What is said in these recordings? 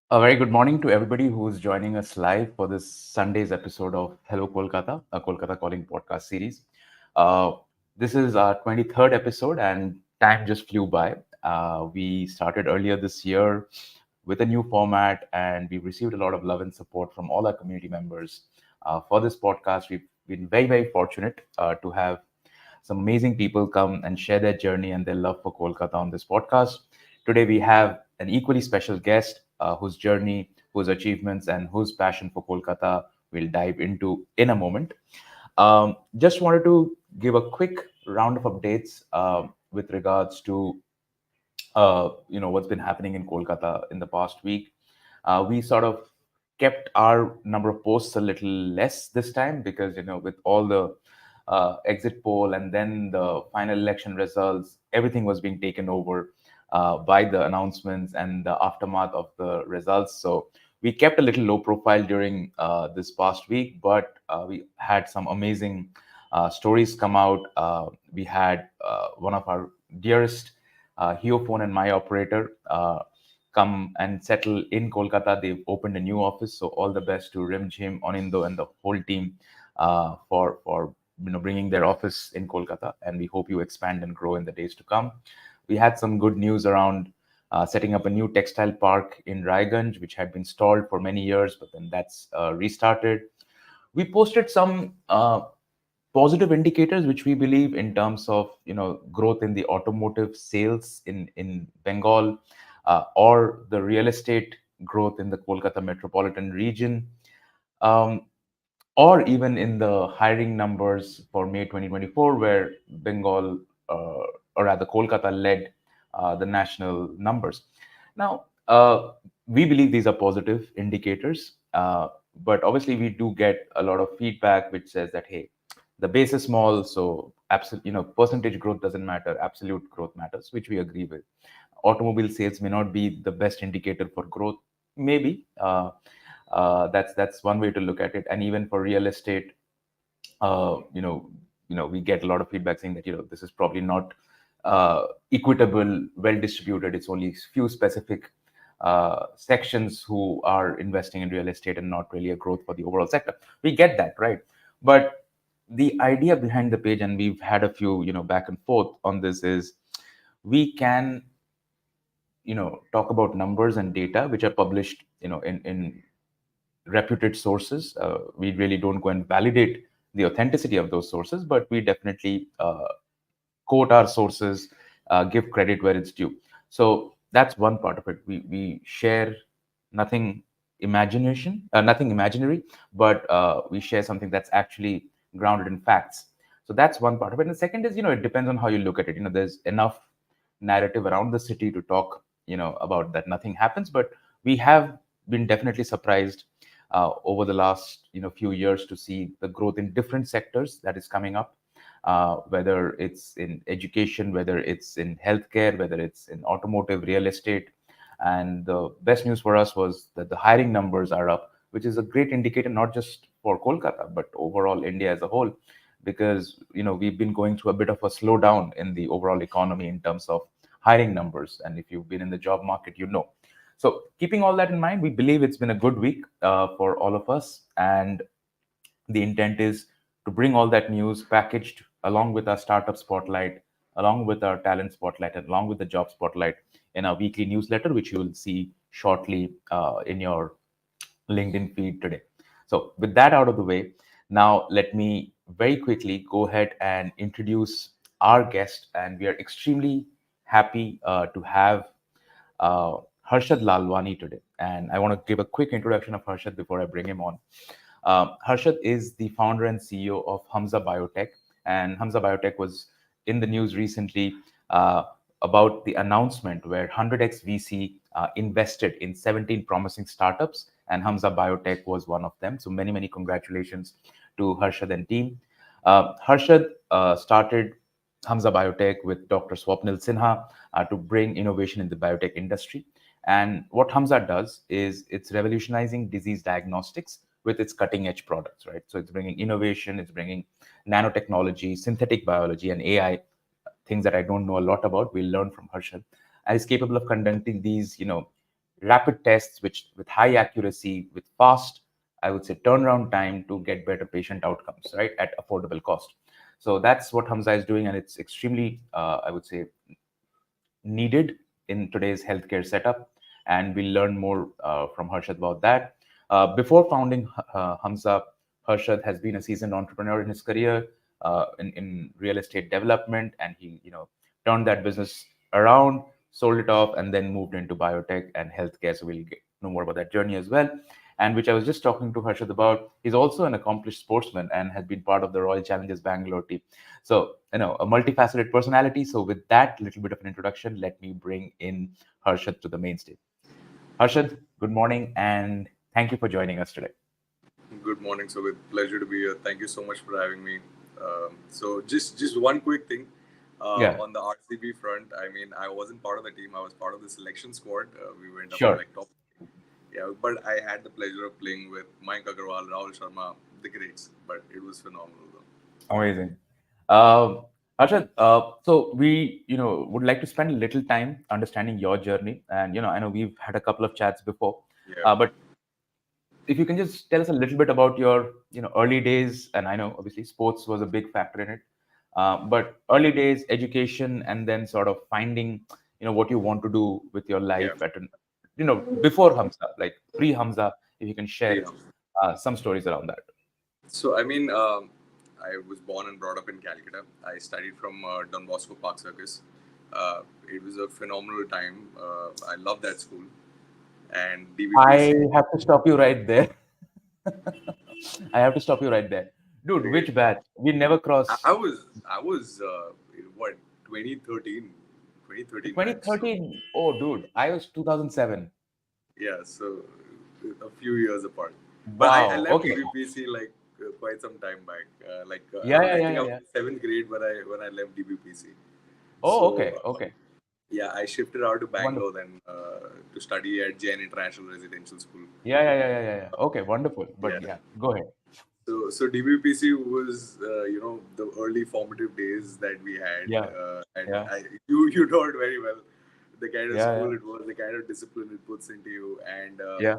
A very good morning to everybody who's joining us live for this Sunday's episode of Hello Kolkata, a Kolkata Calling Podcast Series. Uh, this is our 23rd episode, and time just flew by. We started earlier this year with a new format, and we've received a lot of love and support from all our community members. For this podcast, we've been very, very fortunate to have some amazing people come and share their journey and their love for Kolkata on this podcast. Today, we have an equally special guest whose journey, whose achievements, and whose passion for Kolkata we'll dive into in a moment. Just wanted to give a quick round of updates with regards to what's been happening in Kolkata in the past week. We sort of kept our number of posts a little less this time because with all the exit poll and then the final election results, everything was being taken over by the announcements and the aftermath of the results. So we kept a little low profile during this past week, but we had some amazing stories come out. We had one of our dearest Heophone and my operator come and settle in Kolkata. They've opened a new office, so all the best to Rim Jim, Onindo, and the whole team for bringing their office in Kolkata. And we hope you expand and grow in the days to come. We had some good news around setting up a new textile park in Raiganj, which had been stalled for many years, but then that's restarted. We posted some positive indicators which we believe in terms of growth in the automotive sales in Bengal, or the real estate growth in the Kolkata metropolitan region, um, or even in the hiring numbers for May 2024, where Bengal, or rather Kolkata, led the national numbers. Now, we believe these are positive indicators, but obviously we do get a lot of feedback which says that, hey, the base is small, so absolute, percentage growth doesn't matter, absolute growth matters, which we agree with. Automobile sales may not be the best indicator for growth, maybe. That's one way to look at it. And even for real estate, uh, you know, we get a lot of feedback saying that this is probably not equitable, well distributed. It's only few specific sections who are investing in real estate and not really a growth for the overall sector. We get that, right? But the idea behind the page, and we've had a few back and forth on this, is we can talk about numbers and data which are published in reputed sources. We really don't go and validate the authenticity of those sources, but we definitely quote our sources, give credit where it's due. So that's one part of it. We share nothing nothing imaginary, but we share something that's actually grounded in facts. So that's one part of it. And the second is, it depends on how you look at it. There's enough narrative around the city to talk, about that nothing happens, but we have been definitely surprised over the last few years to see the growth in different sectors that is coming up, whether it's in education, whether it's in healthcare, whether it's in automotive, real estate. And the best news for us was that the hiring numbers are up, which is a great indicator, not just for Kolkata, but overall India as a whole, because we've been going through a bit of a slowdown in the overall economy in terms of hiring numbers. And if you've been in the job market, so keeping all that in mind, we believe it's been a good week for all of us. And the intent is to bring all that news packaged along with our startup spotlight, along with our talent spotlight, and along with the job spotlight in our weekly newsletter, which you will see shortly in your LinkedIn feed today. So, with that out of the way, now let me very quickly go ahead and introduce our guest. And we are extremely happy to have uh, Harshad Lalwani today. And I want to give a quick introduction of Harshad before I bring him on. Harshad is the founder and CEO of Hummsa Biotech. And Hummsa Biotech was in the news recently about the announcement where 100x VC invested in 17 promising startups, and Hummsa Biotech was one of them. So many, many congratulations to Harshad and team. Harshad started Hummsa Biotech with Dr. Swapnil Sinha to bring innovation in the biotech industry. And what Hummsa does is it's revolutionizing disease diagnostics with its cutting edge products, right? So it's bringing innovation, it's bringing nanotechnology, synthetic biology, and AI, things that I don't know a lot about. We'll learn from Harshad. And is capable of conducting these, rapid tests, which with high accuracy, with fast, I would say, turnaround time to get better patient outcomes, right, at affordable cost. So that's what Hummsa is doing, and it's extremely, I would say, needed in today's healthcare setup. And we'll learn more from Harshad about that. Before founding Hummsa, Harshad has been a seasoned entrepreneur in his career in real estate development, and he, turned that business around, sold it off, and then moved into biotech and healthcare. So we'll know more about that journey as well. And which I was just talking to Harshad about. He's also an accomplished sportsman and has been part of the Royal Challengers Bangalore team. So, a multifaceted personality. So, with that little bit of an introduction, let me bring in Harshad to the main stage. Harshad, good morning, and thank you for joining us today. Good morning. So, with pleasure to be here. Thank you so much for having me. So just one quick thing Yeah, on the RCB front. I mean, I wasn't part of the team. I was part of the selection squad. We went up to sure. like top. Yeah, but I had the pleasure of playing with Mayank Agarwal, Rahul Sharma, the greats. But it was phenomenal, though. Amazing. Um, Harshad, so we, would like to spend a little time understanding your journey. And, I know we've had a couple of chats before, Yeah, but if you can just tell us a little bit about your early days, and I know obviously sports was a big factor in it, but early days education, and then sort of finding what you want to do with your yeah. life at an, before Hamza, like pre Hamza, if you can share Yeah. some stories around that. So, I mean, I was born and brought up in Calcutta. I studied from Don Bosco Park Circus. It was a phenomenal time. I love that school. And I DBPC. have to stop you right there. I have to stop you right there, dude. Okay. Which batch? We never I, crossed I was I was what 2013, 2013 batch. So 2013. Oh, dude, I was 2007. yeah, so a few years apart. But I Wow. left Okay. DBPC like quite some time back. Yeah, yeah, I yeah, think I yeah, was yeah. in seventh grade when I left DBPC. Oh, So okay, okay. yeah, I shifted out to Wonderful. Bangalore then to study at Jain International Residential School. Yeah, yeah, yeah, yeah, yeah, yeah. Okay, wonderful. Yeah. But yeah, go ahead. So DBPC was the early formative days that we had, Yeah, and yeah, you know it very well, the kind of yeah, yeah, school it was, the kind of discipline it puts into you, and yeah,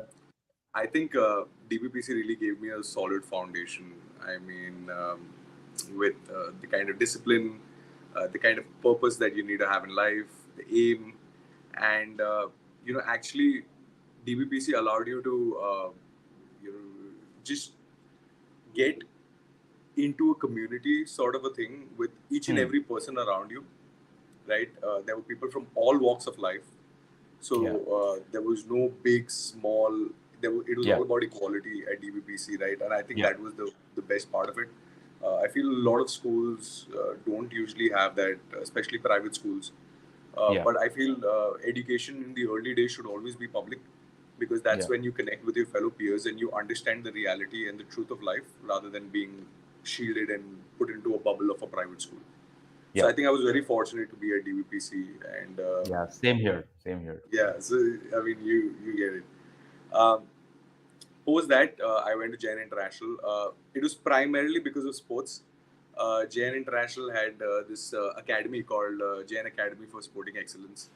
I think DBPC really gave me a solid foundation. I mean, with the kind of discipline, the kind of purpose that you need to have in life, the aim, and actually, DBPC allowed you to just get into a community sort of a thing with each and hmm, every person around you, right? There were people from all walks of life. So yeah, there was no big, small. It was yeah, all about equality at DBPC, right? And I think yeah, that was the best part of it. I feel a lot of schools don't usually have that, especially private schools. yeah, But I feel education in the early days should always be public because that's yeah, when you connect with your fellow peers and you understand the reality and the truth of life rather than being shielded and put into a bubble of a private school. So yeah, I think I was very fortunate to be at DVPC, and yeah. Same here. Same here. yeah. So I mean, you get it. Um, Post that, I went to Jain International. It was primarily because of sports. Jain International had this academy called Jain Academy for Sporting Excellence.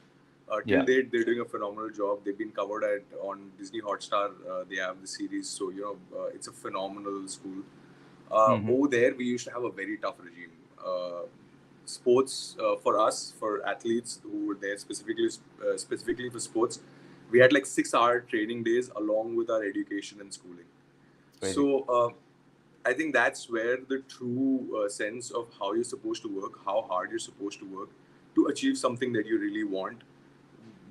Till Yeah. date, they're doing a phenomenal job. They've been covered at on Disney Hotstar. They have the series, so it's a phenomenal school. Hmm. Over there, we used to have a very tough regime. Sports for us, for athletes who were there specifically for sports, we had like 6 hour training days along with our education and schooling. Crazy. So I think that's where the true sense of how you're supposed to work, how hard you're supposed to work to achieve something that you really want,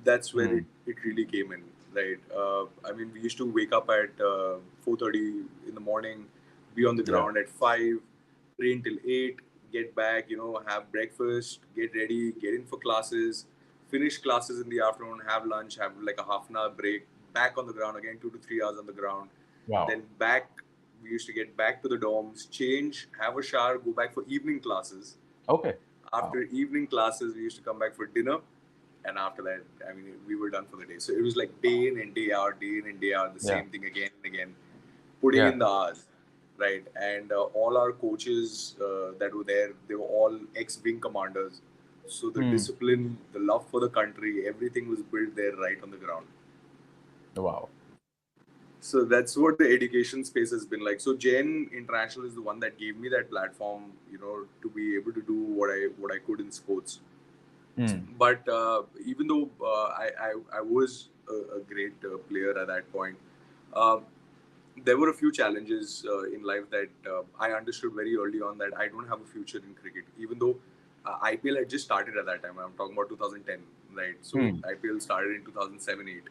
that's where Hmm. it really came in, right? I mean, we used to wake up at 4:30 in the morning, be on the Yeah. ground at 5, train till 8, get back, have breakfast, get ready, get in for classes, finish classes in the afternoon, have lunch, have like a half an hour break, back on the ground again, 2 to 3 hours on the ground, Wow. then back. We used to get back to the dorms, change, have a shower, go back for evening classes. Okay. Wow. After evening classes, we used to come back for dinner, and after that, I mean, we were done for the day. So it was like day in and day in and day out, the Yeah. same thing again and again, putting Yeah. in the hours, right? And all our coaches that were there, they were all ex-wing commanders. So the Hmm. discipline, the love for the country, everything was built there right on the ground. Wow. So that's what the education space has been like. So Jain International is the one that gave me that platform, to be able to do what I could in sports. But even though I was a great player at that point, uh, there were a few challenges in life that I understood very early on that I don't have a future in cricket. Even though IPL had just started at that time, I'm talking about 2010, right? So IPL started in 2007,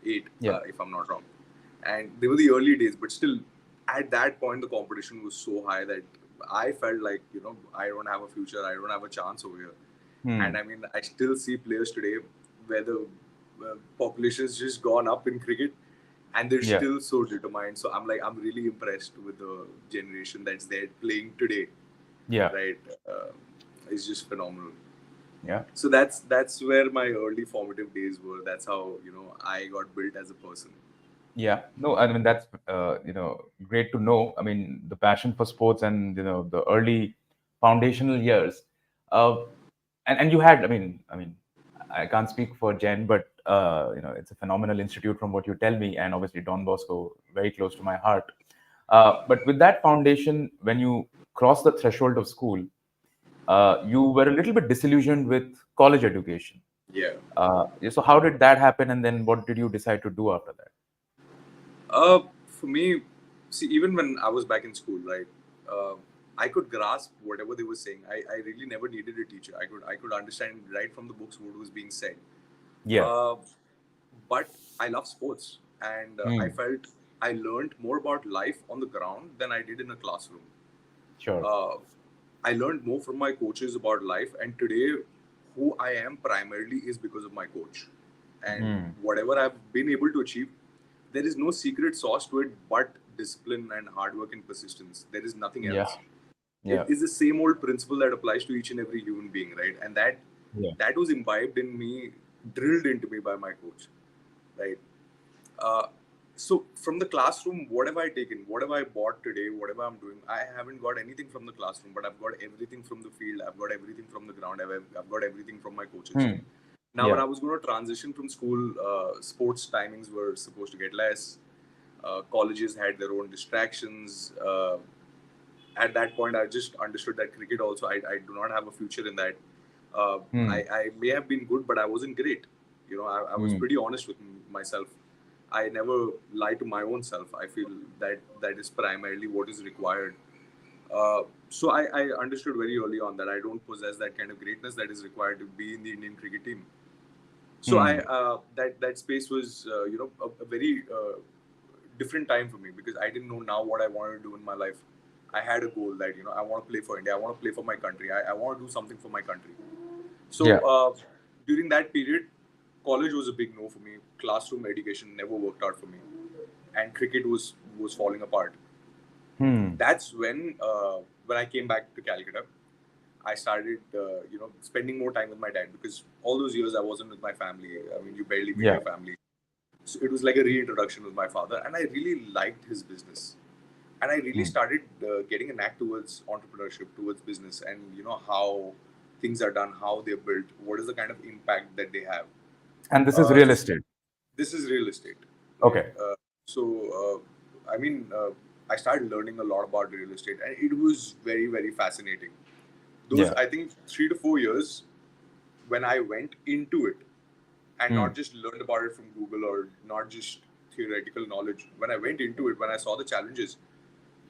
8, Yeah. if I'm not wrong. And they were the early days, but still, at that point, the competition was so high that I felt like, I don't have a future, I don't have a chance over here. And I mean, I still see players today where the population has just gone up in cricket and they're Yeah. still so determined. So I'm really impressed with the generation that's there playing today. Yeah. Right? It's just phenomenal. Yeah. So that's where my early formative days were. That's how I got built as a person. Yeah, no, I mean that's great to know. I mean the passion for sports and the early foundational years, and you had. I mean, I can't speak for Jen, but it's a phenomenal institute from what you tell me, and obviously Don Bosco, very close to my heart. But with that foundation, when you cross the threshold of school, you were a little bit disillusioned with college education. Yeah. Yeah, so how did that happen, and then what did you decide to do after that? For me, see, even when I was back in school, right, uh, I could grasp whatever they were saying. I really never needed a teacher. I could understand right from the books what was being said. Yeah. Uh, but I love sports, and I Hmm. felt I learned more about life on the ground than I did in a classroom. Sure. Uh, I learned more from my coaches about life, and today, who I am primarily is because of my coach. And Hmm. whatever I've been able to achieve, there is no secret sauce to it but discipline and hard work and persistence. There is nothing Yeah. else. It Yeah. is the same old principle that applies to each and every human being, right? And that Yeah. that was imbibed in me, drilled into me by my coach, right? Uh, so from the classroom, what have I taken? What have I bought today? Whatever I'm doing, I haven't got anything from the classroom, but I've got everything from the field. I've got everything from the ground. I've got everything from my coaches. Hmm. Now, when Yeah. I was going to transition from school, sports timings were supposed to get less. Colleges had their own distractions. At that point, I just understood that cricket also, I do not have a future in that. Hmm. I may have been good, but I wasn't great. I was Hmm. pretty honest with myself. I never lie to my own self. I feel that is primarily what is required. So I understood very early on that I don't possess that kind of greatness that is required to be in the Indian cricket team. So I Hmm. that space was a very different time for me because I didn't know now what I wanted to do in my life. I had a goal that I want to play for India. I want to play for my country. I want to do something for my country. So Yeah. during that period, college was a big no for me. Classroom education never worked out for me, and cricket was falling apart. Hmm. That's when I came back to Calcutta, I started spending more time with my dad because all those years I wasn't with my family. I mean, you barely meet Yeah. your family. So it was like a reintroduction with my father, and I really liked his business. And I really Hmm. started getting a knack towards entrepreneurship, towards business, and how things are done, how they're built, what is the kind of impact that they have. And this is real So estate. this is real estate, right? Okay. I mean, I started learning a lot about real estate, and it was very, very fascinating. Those, Yeah. I think, 3 to 4 years when I went into it and Hmm. not just learned about it from Google or not just theoretical knowledge. When I went into it, when I saw the challenges,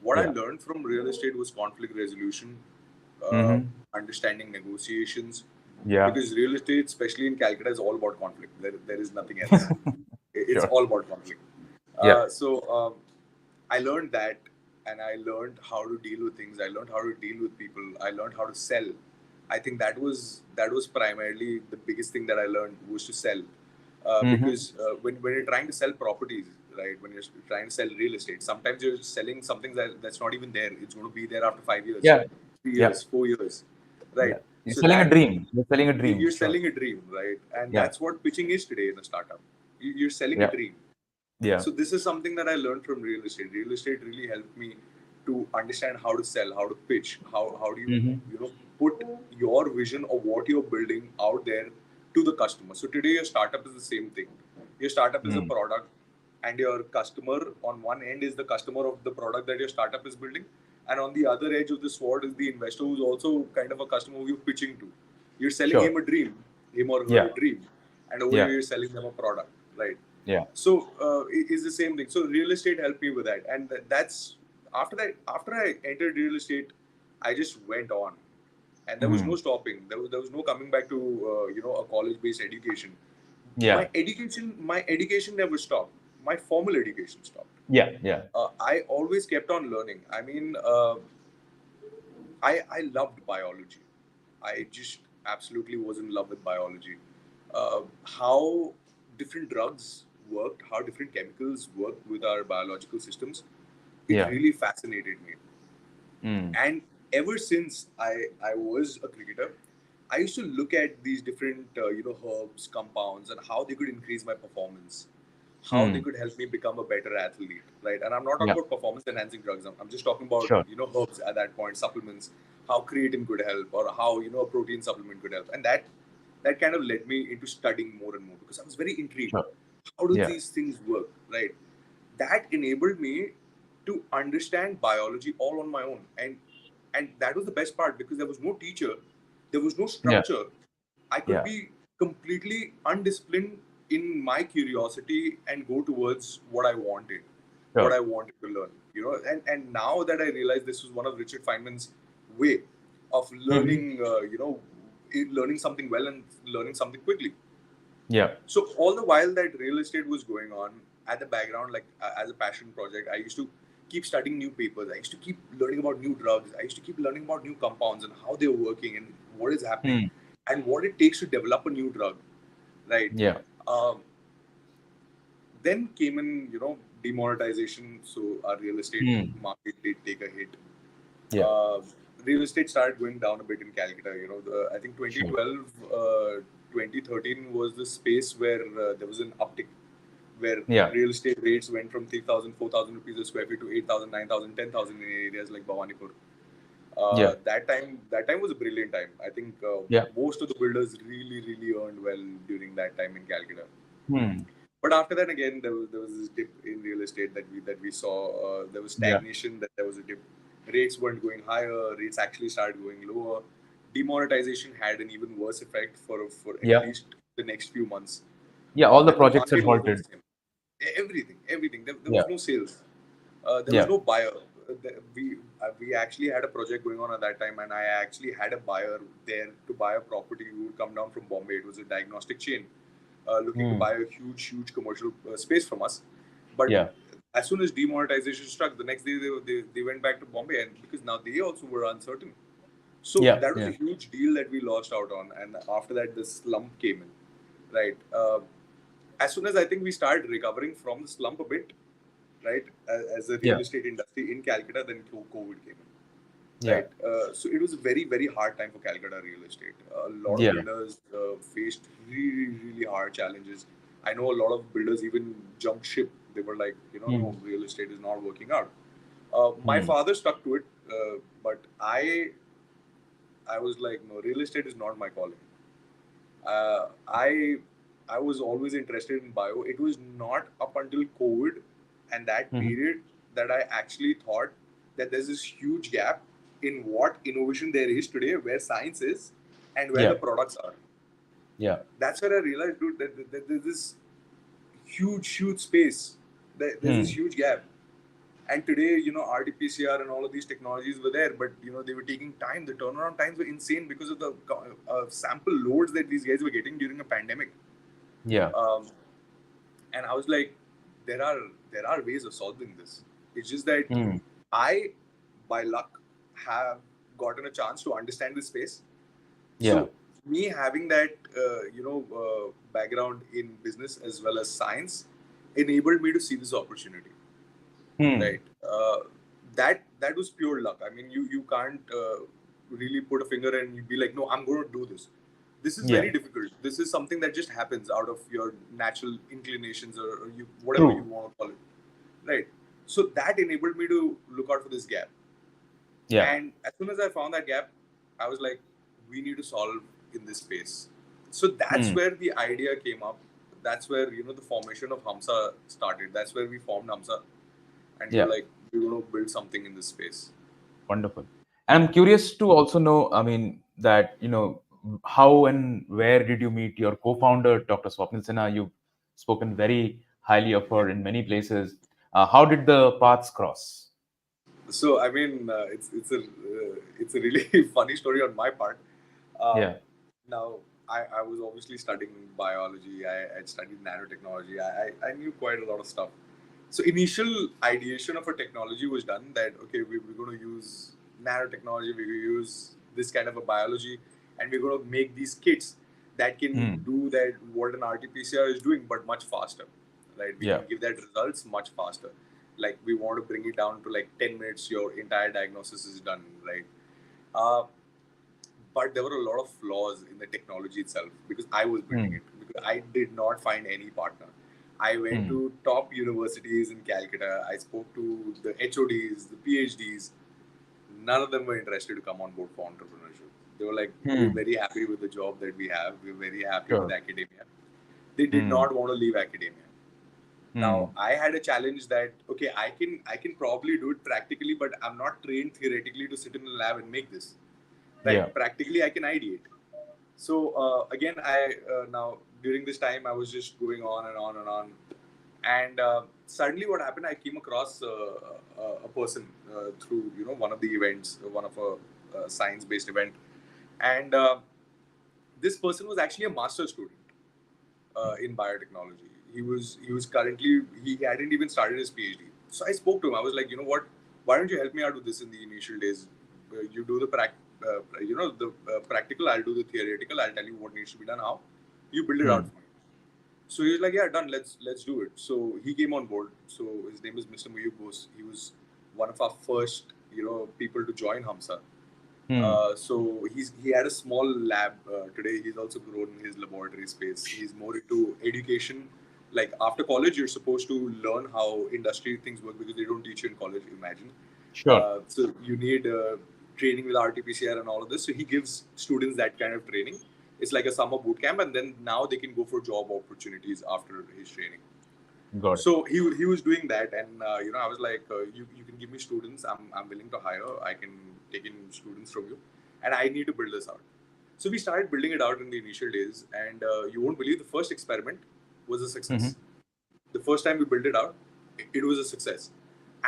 what I Yeah. learned from real estate was conflict resolution, uh, Mm-hmm. understanding negotiations, Yeah. because real estate, especially in Calcutta, is all about conflict. There is nothing else. It's Sure. all about conflict. Yeah. I learned that, and I learned how to deal with things. I learned how to deal with people. I learned how to sell. I think that was primarily the biggest thing that I learned was to sell, Mm-hmm. because when you're trying to sell properties, right? When you're trying to sell real estate, sometimes you're selling something that's not even there. It's going to be there after 5 years, Yeah. 3 years, Yeah. 4 years, Yeah. right? You're So selling a that dream. You're selling a dream. you're Sure. selling a dream, right? And Yeah. that's what pitching is today in a startup. You're selling a Yeah. dream. Yeah. So this is something that I learned from real estate. Real estate really helped me to understand how to sell, how to pitch, how do you Mm-hmm. put your vision of what you're building out there to the customer. So today your startup is the same thing. Your startup is a Hmm. product. and your customer on one end is the customer of the product that your startup is building, and on the other edge of the sword is the investor who's also kind of a customer who you're pitching to. You're selling Sure. him a dream, him or her Yeah. a dream, and over Yeah. here you're selling them a product, right? Yeah. So it's the same thing. So real estate helped me with that, and that's after that. After I entered real estate, I just went on, and there was no stopping. There was no coming back to a college-based education. Yeah. My education never stopped. My formal education stopped. Yeah. Yeah. I always kept on learning. I mean, I loved biology. I just absolutely was in love with biology. How different drugs worked, how different chemicals work with our biological systems, it Yeah. really fascinated me. Mm. And ever since I was a cricketer, I used to look at these different herbs, compounds, and how they could increase my performance, how they could help me become a better athlete, right? And I'm not talking Yeah. about performance enhancing drugs. I'm just talking about Sure. herbs at that point, supplements, how creatine could help, or how a protein supplement could help, and that kind of led me into studying more and more because I was very intrigued. Sure. How do Yeah. these things work, right? That enabled me to understand biology all on my own, and that was the best part because there was no teacher, there was no Yeah. structure. I could Yeah. be completely undisciplined in my curiosity and go towards what I wanted, what Sure. I wanted to learn. And now that I realize this was one of Richard Feynman's way of learning, learning something well and learning something quickly. Yeah. So all the while that real estate was going on at the background, like as a passion project, I used to keep studying new papers. I used to keep learning about new drugs. I used to keep learning about new compounds and how they're working and what is happening and what it takes to develop a new drug, right? Yeah. Um, then came in, demonetization. So our real estate market did take a hit. Yeah. Real estate started going down a bit in Calcutta. I think Sure. 2012, 2013 was the space where there was an uptick, where Yeah. real estate rates went from 3,000, 4,000 rupees a square feet to 8,000, 9,000, 10,000 in areas like Bhawanipur. Yeah. That time was a brilliant time. I think Yeah. most of the builders really, really earned well during that time in Calcutta. Hmm. But after that, again, there was this dip in real estate that we saw. There was Yeah. stagnation. That there was a dip. Rates weren't going higher. Rates actually started going lower. Demonetization had an even worse effect for at Yeah. least the next few months. Yeah. All the And the projects had market wasn't the halted. same. Everything. There Yeah. was no sales. There was Yeah. no buyer. We actually had a project going on at that time, and I actually had a buyer there to buy a property who would come down from Bombay. It was a diagnostic chain looking to buy a huge commercial space from us. But Yeah. as soon as demonetization struck, the next day they went back to Bombay, and because now they also were uncertain. So Yeah. that was Yeah. a huge deal that we lost out on, and after that the slump came in, right? As soon as I think we started recovering from the slump a bit, right, as a real Yeah. estate industry in Calcutta, then COVID came in. Yeah. Right. So it was a very, very hard time for Calcutta real estate. A lot of Yeah. builders faced really, really hard challenges. I know a lot of builders even jumped ship. They were like, no, real estate is not working out. My father stuck to it, but I was like, no, real estate is not my calling. Uh, I I was always interested in bio. It was not up until COVID and that period that I actually thought that there's this huge gap in what innovation there is today, where science is, and where the Yeah. products are. Yeah. That's where I realized, dude, that there's this huge space. There's this huge gap. And today, RT-PCR and all of these technologies were there, but they were taking time. The turnaround times were insane because of the sample loads that these guys were getting during a pandemic. Yeah. And I was like, there are ways of solving this. It's just that I, by luck, have gotten a chance to understand this space. Yeah. So me having that background in business as well as science enabled me to see this opportunity. Right. That was pure luck. I mean, you can't really put a finger and be like, no, I'm going to do this. This is very difficult. This is something that just happens out of your natural inclinations or whatever you want to call it. Right. So that enabled me to look out for this gap. Yeah. And as soon as I found that gap, I was like, we need to solve in this space. So that's where the idea came up. that's where the formation of Hummsa started. That's where we formed Hummsa, and we were Yeah. like, we're going to build something in this space. Wonderful. And I'm curious to also know, I mean, that, how and where did you meet your co-founder, Dr. Swapnil Sinha? You've spoken very highly of her in many places. How did the paths cross? So I mean, it's a really funny story on my part. Um, Yeah. Now I was obviously studying biology. I had studied nanotechnology. I knew quite a lot of stuff. So initial ideation of a technology was done that okay, we're going to use nanotechnology. We're going to use this kind of a biology, and we're going to make these kits that can Hmm. do that what an RT-PCR is doing, but much faster. Right? We Yeah. can give that results much faster. Like we want to bring it down to like 10 minutes. Your entire diagnosis is done. Right? Uh, but there were a lot of flaws in the technology itself because I was building Hmm. it because I did not find any partner. I went Hmm. to top universities in Calcutta. I spoke to the HODs, the PhDs. None of them were interested to come on board for entrepreneurship. They were like, "We're Hmm. very happy with the job that we have. We're very happy with Sure. academia." They did Hmm. not want to leave academia. Now Hmm. I had a challenge that okay, I can probably do it practically, but I'm not trained theoretically to sit in a lab and make this. Yeah. Right? Practically, I can ideate. So again, I now during this time I was just going on and on and on, and suddenly what happened? I came across a person through one of the events, one of a science-based event, and this person was actually a master's student in biotechnology. He was currently he hadn't even started his PhD. So I spoke to him. I was like, you know what? Why don't you help me out with this in the initial days? You do the practical. I'll do the theoretical. I'll tell you what needs to be done. How you build it Hmm. out for me. So he was like, yeah, done. Let's do it. So he came on board. So his name is Mr. 𝐬𝐲𝐽𝐿. He was one of our first people to join Hummsa. Hmm. So he had a small lab. Today he's also grown in his laboratory space. He's more into education. Like after college, you're supposed to learn how industry things work because they don't teach you in college. Imagine. Sure. So you need training with RT-PCR and all of this. So he gives students that kind of training. It's like a summer boot camp, and then now they can go for job opportunities after his training. Got it. So he was doing that, and I was like, you can give me students. I'm willing to hire. I can take in students from you, and I need to build this out. So we started building it out in the initial days, and you won't believe the first experiment was a Hmm. success. The first time we built it out, it was a success,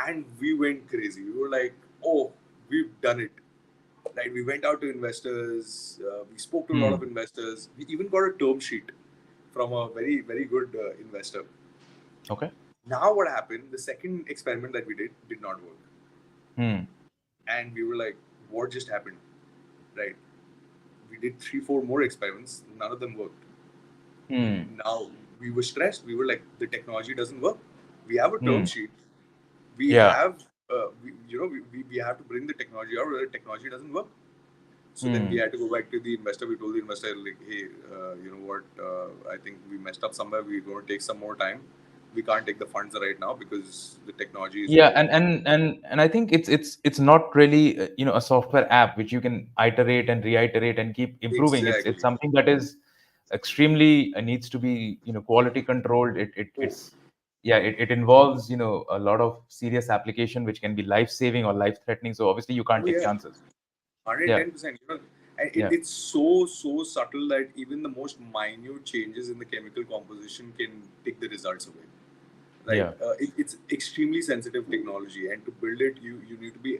and we went crazy. We were like, oh, we've done it. Right? We went out to investors. We spoke to a lot Hmm. of investors. We even got a term sheet from a very very good investor. Okay. Now what happened? The second experiment that we did not work, Hmm. and we were like, "What just happened?" Right? We did 3, 4 more experiments. None of them worked. Hmm. Now we were stressed. We were like, "The technology doesn't work. We have a term Hmm. sheet. We Yeah. have, we have to bring the technology out. The technology doesn't work." So then we Hmm. had to go back to the investor. We told the investor, like, "Hey, you know what? I think we messed up somewhere. We're going to take some more time. We can't take the funds right now because the technology is Yeah, not and working." I think it's not really a software app which you can iterate and reiterate and keep improving. It's Exactly. something that is extremely needs to be quality controlled. Oh, It involves a lot of serious application which can be life saving or life threatening. So obviously you can't oh take yeah, chances. Yeah, 110%. And yeah, it's so subtle that even the most minute changes in the chemical composition can take the results away. Right? yeah, It's extremely sensitive technology, and to build it, you need to be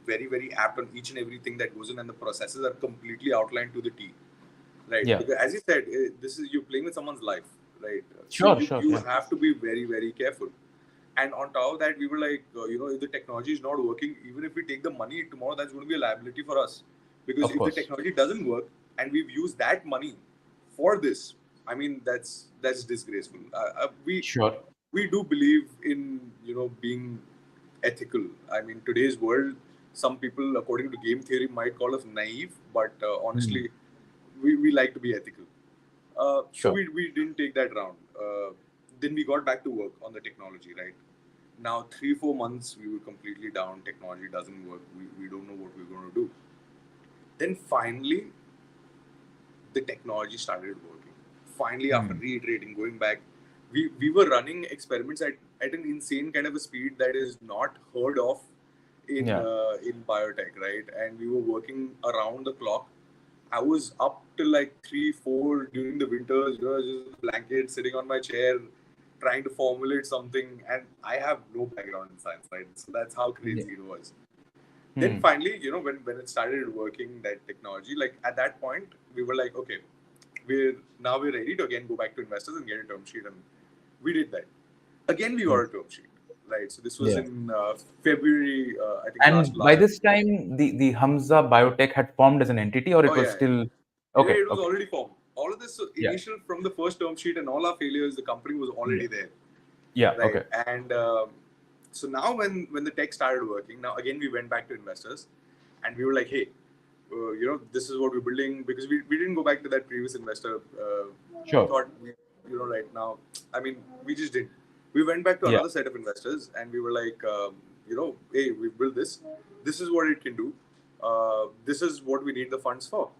very very apt on each and everything that goes in, and the processes are completely outlined to the T. Right? yeah. Because as you said, this is you're playing with someone's life, right? So Sure, you sure. you Yeah, have to be very very careful. And on top of that, we were like, if the technology is not working, even if we take the money tomorrow, that's going to be a liability for us. Because of if the course. technology doesn't work and we've used that money for this, I mean, that's disgraceful. Sure. We do believe in being ethical. I mean, today's world, some people, according to game theory, might call us naive, but Hmm. honestly, we like to be ethical. So Sure. we didn't take that round. Then we got back to work on the technology, right? Now, 3, 4 months, we were completely down. Technology doesn't work. We don't know what we're going to do. Then finally, the technology started working. Finally, after reiterating, going back, we were running experiments at an insane kind of a speed that is not heard of in biotech, right? And we were working around the clock. I was up till like 3, 4 during the winters, just a blanket, sitting on my chair, trying to formulate something. And I have no background in science, right? So that's how crazy it was. Then finally, when it started working, that technology, like at that point, we were like, okay, we're ready to again go back to investors and get a term sheet. And we did that. Again, we got a term sheet, right? So this was in February, I think And by this time, the Hummsa Biotech had formed as an entity, or it was still... Okay. It was already formed. All of this initial from the first term sheet and all our failures, the company was already there. Yeah. Right? Okay. And so now when the tech started working, now again we went back to investors, and we were like, hey, this is what we're building, because we didn't go back to that previous investor. Sure. Thought right now, I mean, we just didn't. We went back to another set of investors, and we were like, hey, we've built this. This is what it can do. This is what we need the funds for.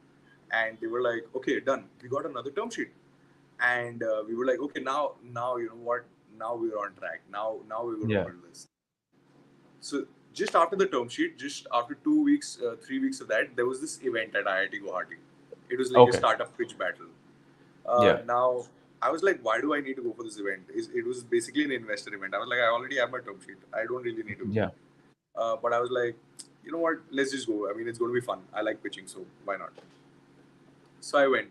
And they were like, okay, done. We got another term sheet. And we were like, okay, now you know what? Now we're on track. Now we're going to build this. So just after the term sheet, just after 2 weeks, 3 weeks of that, there was this event at IIT Guwahati. It was like a startup pitch battle. Now, I was like, why do I need to go for this event? It was basically an investor event. I was like, I already have my term sheet. I don't really need to go. But I was like, you know what? Let's just go. I mean, it's going to be fun. I like pitching, so why not? So I went.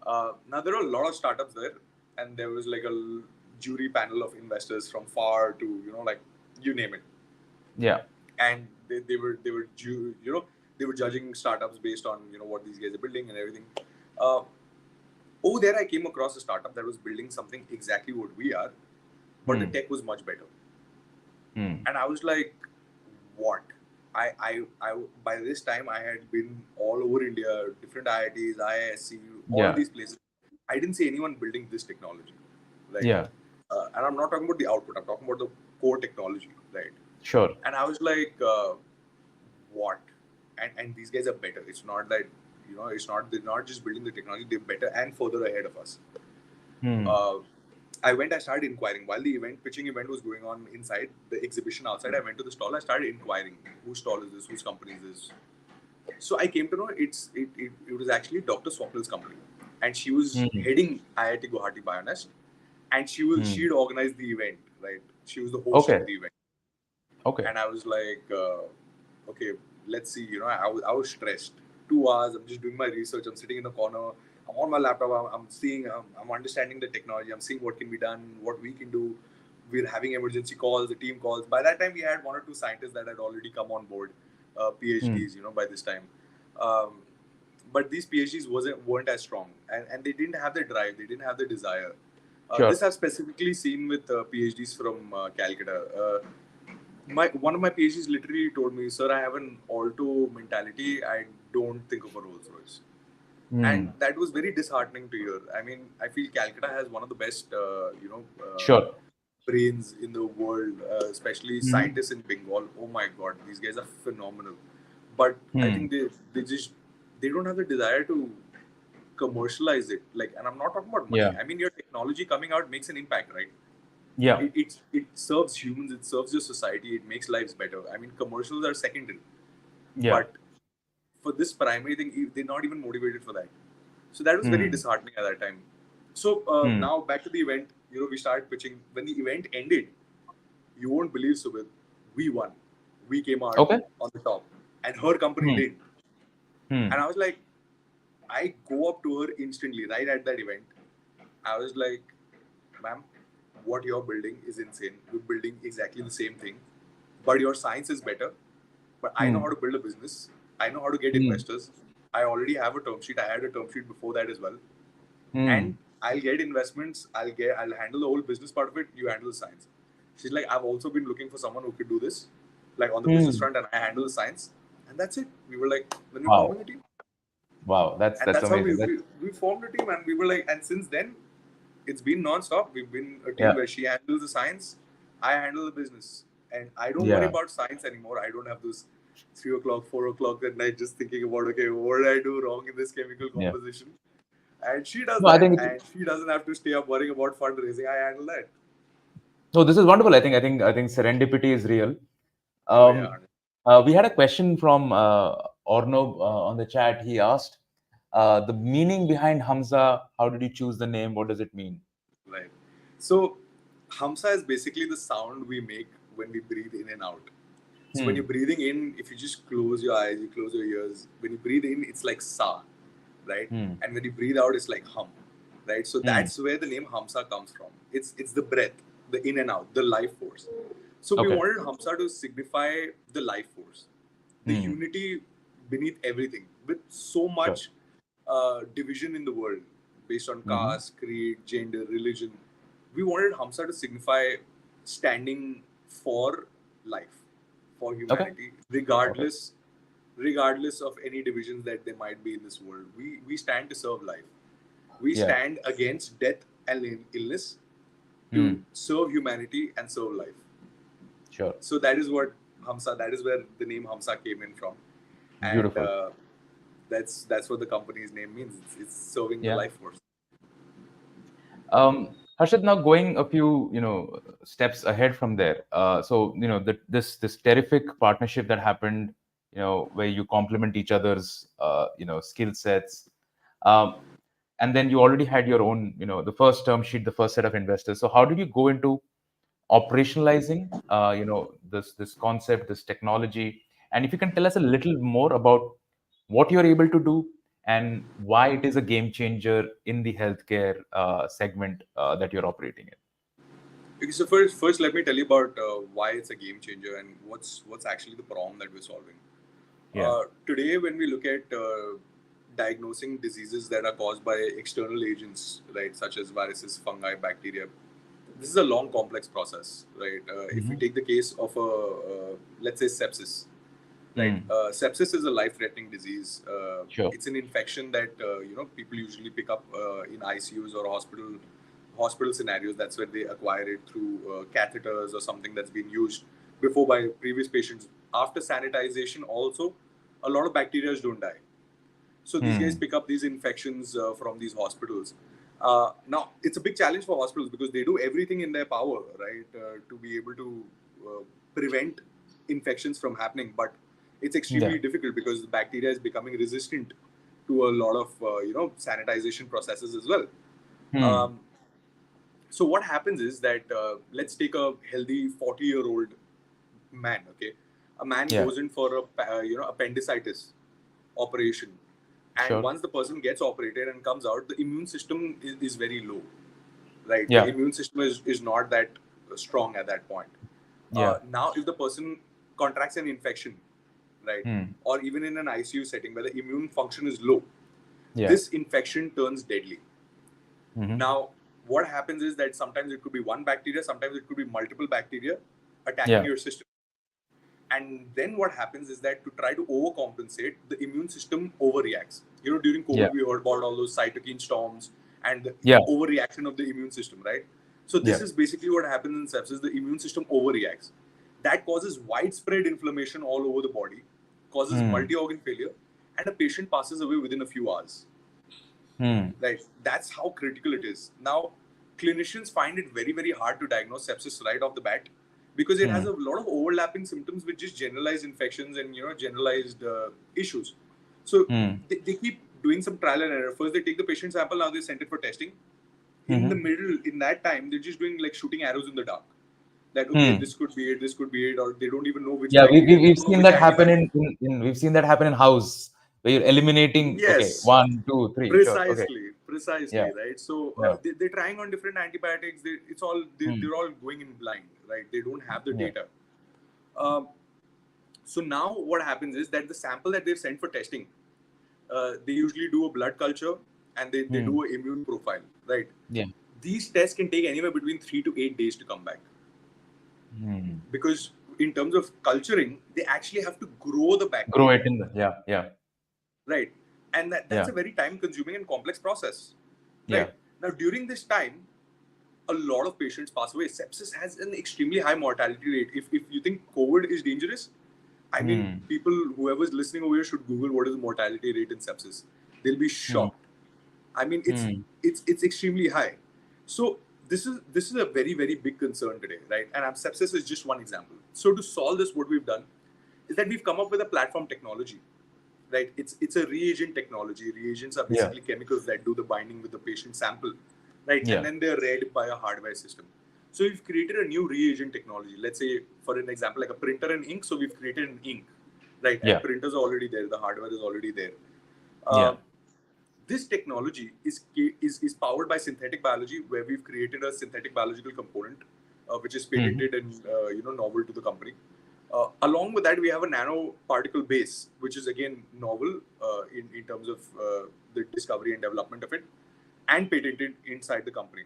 Now, there were a lot of startups there, and there was like a jury panel of investors from far to, like, you name it. Yeah. And they were judging startups based on, what these guys are building and everything. Over there, I came across a startup that was building something exactly what we are, but the tech was much better. And I was like, what? I by this time, I had been all over India, different IITs, IISc, all these places. I didn't see anyone building this technology. Right? And I'm not talking about the output. I'm talking about the core technology, right? Sure. And I was like, what? And these guys are better. It's not that, they're not just building the technology, they're better and further ahead of us. I started inquiring. While the pitching event was going on inside, the exhibition outside, I went to the stall, I started inquiring, whose stall is this, whose company is this? So I came to know it was actually Dr. Swapnil's company. And she was heading IIT Guwahati Bionest. And she'd organized the event, right? She was the host of the event. Okay. And I was like, okay, let's see. I was stressed. 2 hours, I'm just doing my research. I'm sitting in the corner. I'm on my laptop. I'm seeing, I'm understanding the technology. I'm seeing what can be done, what we can do. We're having emergency calls, the team calls. By that time, we had 1 or 2 scientists that had already come on board, PhDs, by this time. But these PhDs weren't as strong. And they didn't have the drive. They didn't have the desire. This I've specifically seen with PhDs from Calcutta. One of my PhDs literally told me, sir, I have an alto mentality. I don't think of a Rolls Royce. And that was very disheartening to hear. I mean, I feel Calcutta has one of the best, brains in the world, especially scientists in Bengal. Oh my God, these guys are phenomenal. But I think they don't have the desire to commercialize it. And I'm not talking about money. I mean, your technology coming out makes an impact, right? Yeah. It serves humans, it serves your society, it makes lives better. I mean, commercials are secondary. But for this primary thing, they're not even motivated for that. So that was very disheartening at that time. So now back to the event, we started pitching. When the event ended, you won't believe, Subhit, we won. We came out on the top. And her company did. And I was like, I go up to her instantly, right at that event. I was like, ma'am, what you're building is insane. You're building exactly the same thing, but your science is better. But I know how to build a business. I know how to get investors. I already have a term sheet. I had a term sheet before that as well. And I'll get investments. I'll handle the whole business part of it. You handle the science. She's like, I've also been looking for someone who could do this, like on the business front, and I handle the science. And that's it. We were like, when we formed a team. Wow, that's amazing. How we formed a team, and we were like, and since then, it's been non-stop. We've been a team where she handles the science, I handle the business. And I don't worry about science anymore. I don't have those 3 o'clock, 4 o'clock at night just thinking about, okay, what did I do wrong in this chemical composition? And she does No, I that, think and she doesn't have to stay up worrying about fundraising. I handle that. no, this is wonderful. I think serendipity is real. Oh yeah. Um, we had a question from Orno on the chat. He asked the meaning behind Hamza. How did you choose the name? What does it mean? Right. So, Hamsa is basically the sound we make when we breathe in and out. So, when Hmm. you're breathing in, if you just close your eyes, you close your ears, when you breathe in, it's like sa, right? Hmm. And when you breathe out, it's like hum, right? So, Hmm. that's where the name Hamsa comes from. It's the breath, the in and out, the life force. So, we Okay. wanted Hamsa to signify the life force, the Hmm. unity beneath everything, with so Sure. much division in the world based on Hmm. caste, creed, gender, religion. We wanted Hamsa to signify standing for life, for Okay. humanity, Okay. regardless of any divisions that there might be in this world. We stand to serve life. We Yeah. stand against death and illness Hmm. to serve humanity and serve life. Sure. So that is what Hamsa. That is where the name Hamsa came in from, and Beautiful. that's what the company's name means. It's serving the Yeah. life force. Harshad, now going a few, steps ahead from there. So, this terrific partnership that happened, where you complement each other's, skill sets, um, and then you already had your own, the first term sheet, the first set of investors. So, how did you go into operationalizing, this concept, this technology? And if you can tell us a little more about what you're able to do and why it is a game changer in the healthcare segment that you're operating in. Okay, so first, let me tell you about why it's a game changer and what's actually the problem that we're solving. Yeah. Today, when we look at diagnosing diseases that are caused by external agents, right, such as viruses, fungi, bacteria, this is a long, complex process, right? If we Hmm. take the case of let's say sepsis, right? Mm. Sepsis is a life-threatening disease. Sure. It's an infection that people usually pick up in ICUs or hospital scenarios. That's where they acquire it through catheters or something that's been used before by previous patients. After sanitization, also, a lot of bacteria don't die. So these guys Hmm. pick up these infections from these hospitals. Now, it's a big challenge for hospitals because they do everything in their power, right, to be able to prevent infections from happening. But it's Yeah. extremely difficult because the bacteria is becoming resistant to a lot of, sanitization processes as well. Hmm. Um, so what happens is that let's take a healthy 40-year-old man. Okay, a man Yeah. goes in for appendicitis operation, and Sure. once the person gets operated and comes out, the immune system is very low, right? The Yeah. immune system is not that strong at that point. Yeah. Now, if the person contracts an infection, right, Hmm. or even in an ICU setting where the immune function is low, Yeah. this infection turns deadly. Hmm. Now, what happens is that sometimes it could be one bacteria, sometimes it could be multiple bacteria attacking Yeah. your system. And then what happens is that to try to overcompensate, the immune system overreacts. During Yeah. COVID, we heard about all those cytokine storms and the Yeah. overreaction of the immune system, right? So this Yeah. is basically what happens in sepsis. The immune system overreacts. That causes widespread inflammation all over the body, causes Hmm. multi-organ failure, and a patient passes away within a few hours. Hmm. Right? That's how critical it is. Now, clinicians find it very, very hard to diagnose sepsis right off the bat because it has Hmm. a lot of overlapping symptoms with just generalized infections and generalized issues. So Hmm. they keep doing some trial and error. First, they take the patient sample. Now they send it for testing. In the Hmm. middle, in that time, they're just doing like shooting arrows in the dark. That okay, Hmm. this could be it, this could be it, or they don't even know which Yeah. We, we, bacteria, they we've don't know seen which that happen antibiotic. in we've seen that happen in house where you're eliminating. Okay. Yes, 1, 2, 3. Sure. Okay. precisely, Yeah. right? So Yeah. they're trying on different antibiotics. Hmm. They're all going in blind, right? They don't have the Yeah. data. Um, so now what happens is that the sample that they've sent for testing, they usually do a blood culture and they Hmm. do an immune profile, right? Yeah. These tests can take anywhere between 3 to 8 days to come back Hmm. because in terms of culturing, they actually have to grow the Grow it bacteria, in the. Yeah. Yeah. right? And that's Yeah. a very time consuming and complex process, Yeah. right? Now, during this time, a lot of patients pass away. Sepsis has an extremely high mortality rate. If you think COVID is dangerous, I mean, Hmm. people, whoever's listening over here should Google what is the mortality rate in sepsis. They'll be Hmm. shocked. I mean, it's extremely high. So this is a very, very big concern today, right? And sepsis is just one example. So to solve this, what we've done is that we've come up with a platform technology, right? It's a reagent technology. Reagents are basically chemicals that do the binding with the patient sample, right? And then they're read by a hardware system. So we've created a new reagent technology. Let's say, for an example, like a printer and ink. So we've created an ink, right? And printers are already there. The hardware is already there. This technology is powered by synthetic biology, where we've created a synthetic biological component, which is patented and novel to the company. Along with that, we have a nanoparticle base, which is again novel in terms of the discovery and development of it, and patented inside the company.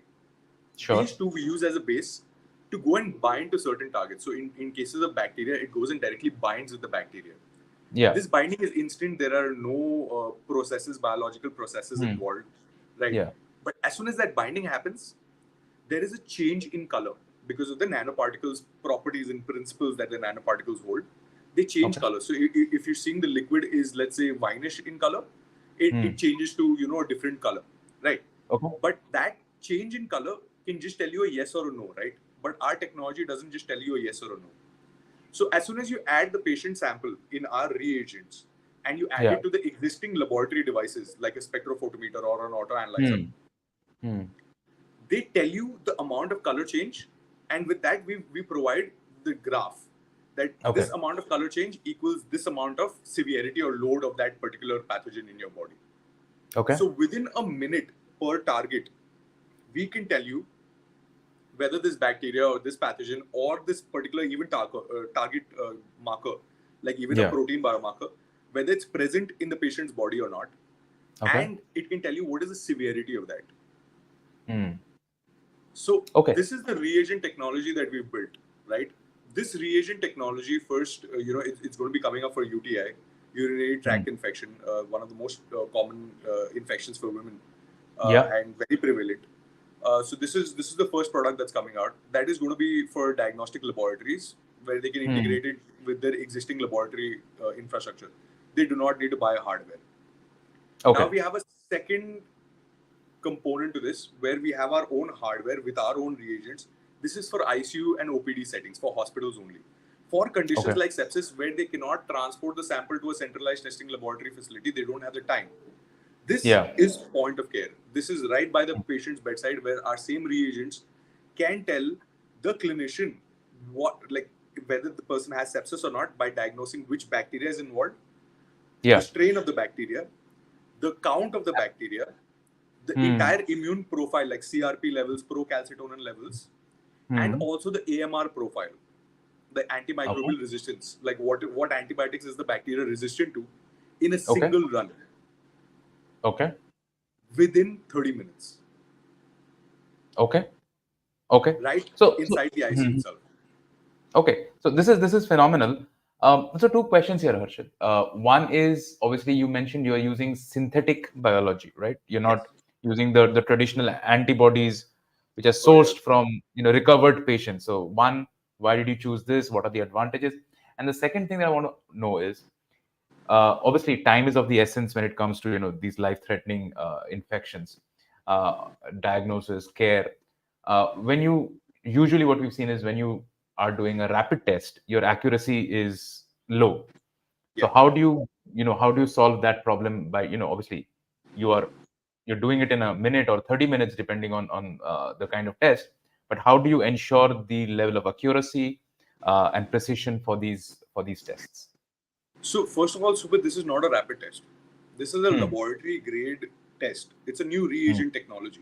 These two we use as a base to go and bind to certain targets. So in cases of bacteria, it goes and directly binds with the bacteria. This binding is instant. There are no biological processes involved, right? But as soon as that binding happens, there is a change in color because of the nanoparticles' properties and principles that the nanoparticles hold. They change color. So if you're seeing the liquid is, let's say, wineish in color, it changes to a different color, right? But that change in color can just tell you a yes or a no, right? But our technology doesn't just tell you a yes or a no. So as soon as you add the patient sample in our reagents and you add it to the existing laboratory devices like a spectrophotometer or an autoanalyzer, they tell you the amount of color change, and with that we provide the graph that this amount of color change equals this amount of severity or load of that particular pathogen in your body. So within a minute per target, we can tell you whether this bacteria or this pathogen or this particular even target marker, like even a protein biomarker, whether it's present in the patient's body or not. And it can tell you what is the severity of that. So this is the reagent technology that we've built, right? This reagent technology first, it's going to be coming up for UTI, urinary tract infection, one of the most common infections for women, and very prevalent. So this is the first product that's coming out. That is going to be for diagnostic laboratories where they can integrate it with their existing laboratory infrastructure. They do not need to buy a hardware. Now we have a second component to this where we have our own hardware with our own reagents. This is for ICU and OPD settings, for hospitals only. For conditions like sepsis where they cannot transport the sample to a centralized testing laboratory facility, they don't have the time. This is point of care. This is right by the patient's bedside where our same reagents can tell the clinician whether the person has sepsis or not by diagnosing which bacteria is involved, the strain of the bacteria, the count of the bacteria, the entire immune profile like CRP levels, procalcitonin levels, and also the AMR profile, the antimicrobial resistance, like what antibiotics is the bacteria resistant to in a single run. Within 30 minutes. Right? So inside the ICU itself. So this is phenomenal. So two questions here, Harshad. One is, obviously you mentioned you are using synthetic biology, right? You're not using the traditional antibodies which are sourced from recovered patients. So one, why did you choose this? What are the advantages? And the second thing that I want to know is, obviously time is of the essence when it comes to these life-threatening infections, diagnosis, care. When you usually, what we've seen is when you are doing a rapid test, your accuracy is low. So how do you solve that problem by obviously you're doing it in a minute or 30 minutes depending on the kind of test, but how do you ensure the level of accuracy and precision for these tests? So first of all, Subhit, this is not a rapid test. This is a laboratory grade test. It's a new reagent technology.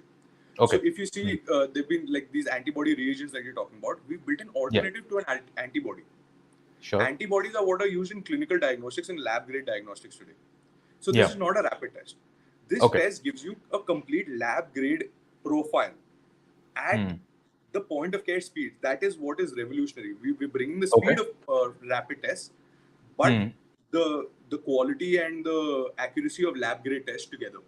So if you see, they've been like these antibody reagents that you're talking about, we've built an alternative to an antibody. Antibodies are what are used in clinical diagnostics and lab grade diagnostics today. So this is not a rapid test. This test gives you a complete lab grade profile at the point of care speed. That is what is revolutionary. We're bringing the speed of rapid tests, but the quality and the accuracy of lab grade tests together.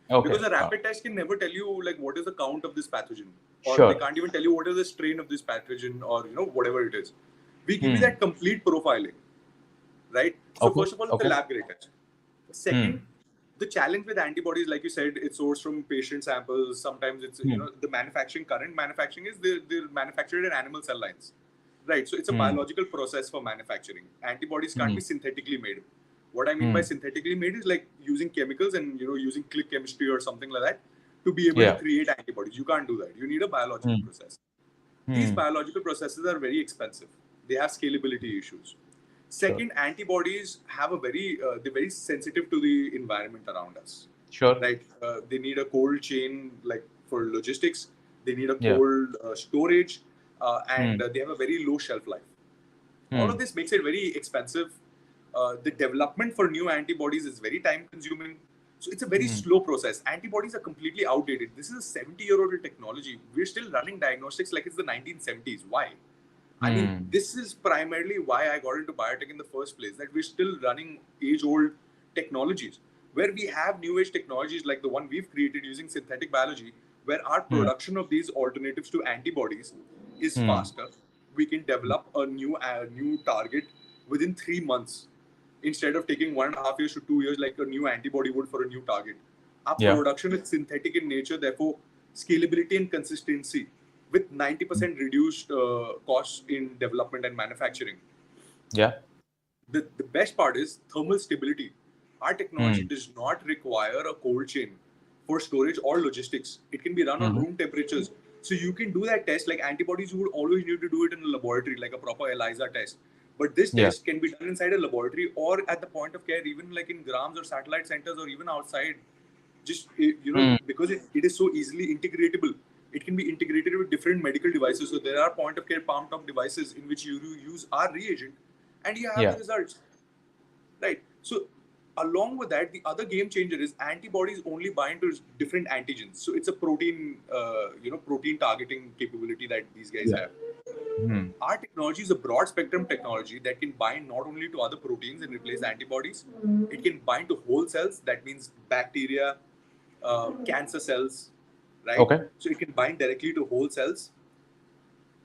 Because a rapid test can never tell you like what is the count of this pathogen, or they can't even tell you what is the strain of this pathogen, or whatever it is. We give you that complete profiling, right? So first of all, it's the lab grade test. Second, The challenge with antibodies, like you said, it's sourced from patient samples. Sometimes it's, the current manufacturing is they're manufactured in animal cell lines, right? So it's a biological process for manufacturing. Antibodies can't be synthetically made. What I mean by synthetically made is like using chemicals and, using click chemistry or something like that to be able to create antibodies. You can't do that. You need a biological process. These biological processes are very expensive. They have scalability issues. Second, antibodies have they're very sensitive to the environment around us. Sure. Right? They need a cold chain, like for logistics. They need a cold storage, and they have a very low shelf life. All of this makes it very expensive. The development for new antibodies is very time consuming. So it's a very slow process. Antibodies are completely outdated. This is a 70-year-old technology. We're still running diagnostics like it's the 1970s. Why? I mean, this is primarily why I got into biotech in the first place, that we're still running age-old technologies, where we have new-age technologies like the one we've created using synthetic biology, where our production of these alternatives to antibodies is faster. We can develop a new target within 3 months instead of taking 1.5 years to 2 years like a new antibody would for a new target. Our production is synthetic in nature, therefore scalability and consistency with 90% reduced costs in development and manufacturing. Yeah. The best part is thermal stability. Our technology does not require a cold chain for storage or logistics. It can be run on room temperatures. So you can do that test like antibodies. You would always need to do it in a laboratory, like a proper ELISA test. But this test can be done inside a laboratory or at the point of care, even like in grams or satellite centers or even outside. Just, because it is so easily integratable. It can be integrated with different medical devices. So there are point of care palm top devices in which you use our reagent and you have the results. Right. So along with that, the other game changer is antibodies only bind to different antigens. So it's a protein, protein targeting capability that these guys have. Our technology is a broad spectrum technology that can bind not only to other proteins and replace antibodies, it can bind to whole cells. That means bacteria, cancer cells, right? Okay. So it can bind directly to whole cells.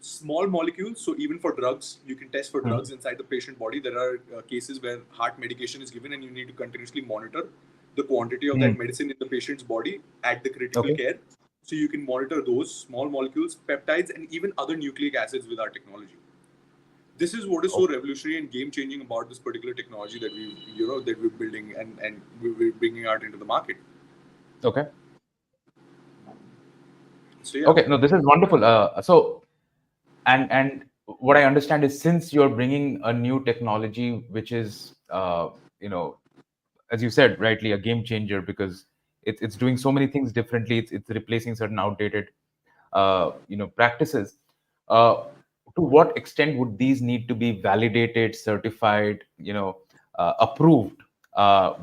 Small molecules, so even for drugs, you can test for drugs inside the patient body. There are cases where heart medication is given and you need to continuously monitor the quantity of that medicine in the patient's body at the critical care. So you can monitor those small molecules, peptides, and even other nucleic acids with our technology. This is what is so revolutionary and game-changing about this particular technology that we're building and we're bringing out into the market. Okay. So yeah. Okay. No, this is wonderful. And what I understand is, since you're bringing a new technology, which is, as you said rightly, a game changer, because it's doing so many things differently. It's replacing certain outdated, practices. To what extent would these need to be validated, certified, approved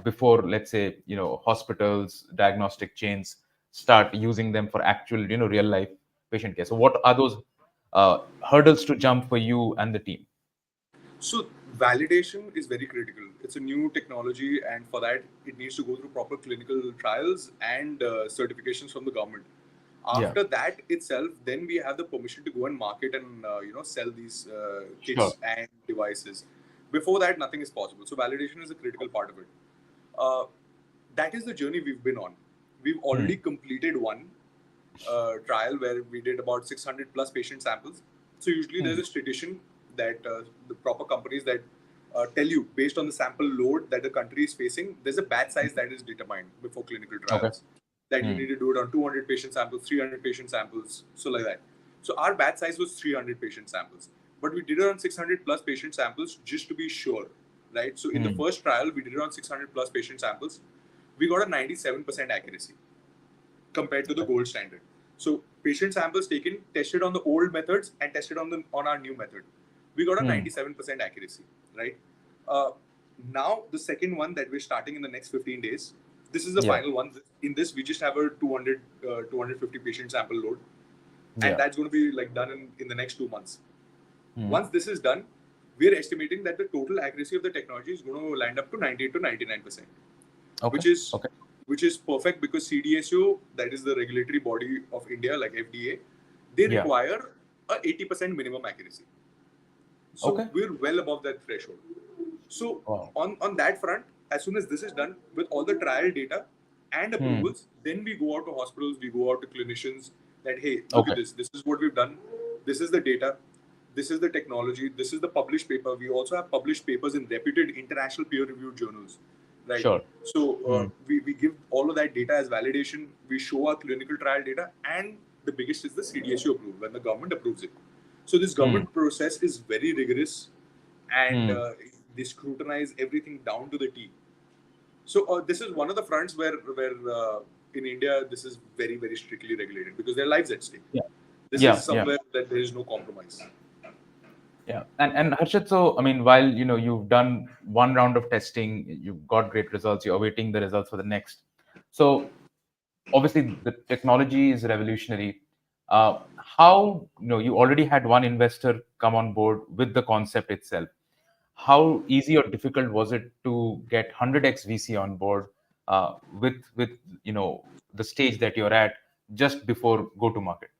before, let's say, hospitals, diagnostic chains start using them for actual, real life patient care? So what are those hurdles to jump for you and the team? So validation is very critical. It's a new technology, and for that, it needs to go through proper clinical trials and certifications from the government. After that itself, then we have the permission to go and market and sell these kits and devices. Before that, nothing is possible. So validation is a critical part of it. That is the journey we've been on. We've already completed one trial where we did about 600 plus patient samples. So usually there's a statistician that the proper companies that tell you based on the sample load that the country is facing, there's a batch size that is determined before clinical trials. That you need to do it on 200 patient samples, 300 patient samples, so like that. So our batch size was 300 patient samples, but we did it on 600 plus patient samples just to be sure, right? So in the first trial, we did it on 600 plus patient samples. We got a 97% accuracy compared to the gold standard. So patient samples taken, tested on the old methods and tested on our new method. We got a 97% accuracy, right? Now the second one that we're starting in the next 15 days, this is the final one. In this, we just have a 250 patient sample load. And that's going to be like done in the next 2 months. Once this is done, we're estimating that the total accuracy of the technology is going to land up to 98 to 99%, which is perfect because CDSO, that is the regulatory body of India, like FDA, they require a 80% minimum accuracy. So we're well above that threshold. So on that front, as soon as this is done with all the trial data and approvals, then we go out to hospitals, we go out to clinicians that, hey, look at this. This is what we've done. This is the data. This is the technology. This is the published paper. We also have published papers in reputed international peer-reviewed journals, right? Sure. So we give all of that data as validation. We show our clinical trial data, and the biggest is the CDSU approval when the government approves it. So this government process is very rigorous, and they scrutinize everything down to the T. So this is one of the fronts where in India this is very, very strictly regulated because their lives at stake. This is somewhere that there is no compromise. Yeah, and Harshad, so I mean, while you've done one round of testing, you've got great results. You're awaiting the results for the next. So obviously, the technology is revolutionary. How you already had one investor come on board with the concept itself. How easy or difficult was it to get 100x VC on board with the stage that you're at just before go to market?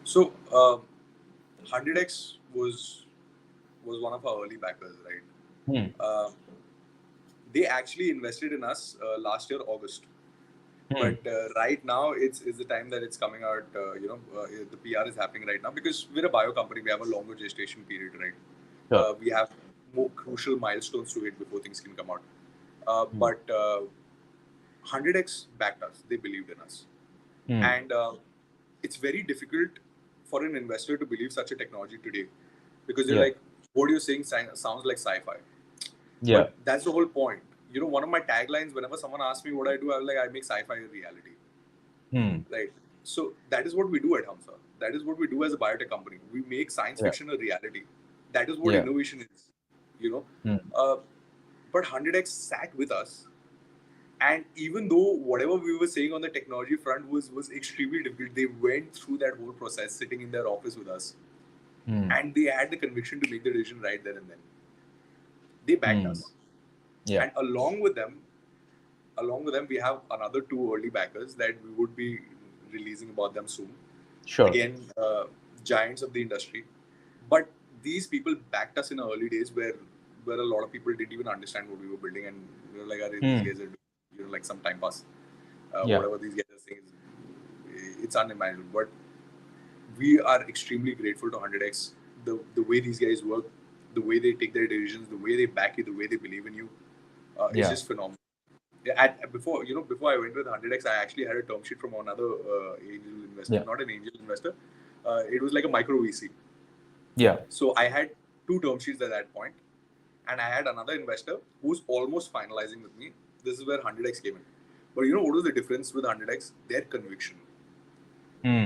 So 100x was one of our early backers, right? They actually invested in us last year August, but right now it's the time that it's coming out. The PR is happening right now because we're a bio company. We have a longer gestation period, right? We have more crucial milestones to hit before things can come out. But 100x backed us. They believed in us, and it's very difficult for an investor to believe such a technology today because they're like, what you're saying sounds like sci-fi. But that's the whole point. One of my taglines, whenever someone asks me what I do, I'm like, I make sci-fi a reality. Right? So that is what we do at Hummsa. That is what we do as a biotech company. We make science fiction a reality. That is what innovation is, But 100x sat with us. And even though whatever we were saying on the technology front was extremely difficult, they went through that whole process sitting in their office with us. And they had the conviction to make the decision right there and then. They backed us. And along with them, we have another 2 early backers that we would be releasing about them soon. Sure. Again, giants of the industry. But these people backed us in the early days where a lot of people didn't even understand what we were building, and we were like, these guys are doing, like some time pass. Whatever these guys are saying, it's unimaginable. But we are extremely grateful to 100x. The way these guys work, the way they take their decisions, the way they back you, the way they believe in you, it's just phenomenal. Before I went with 100x, I actually had a term sheet from another angel investor, not an angel investor. It was like a micro VC. So I had 2 term sheets at that point, and I had another investor who's almost finalizing with me. This is where 100x came in. But what was the difference with 100x? Their conviction.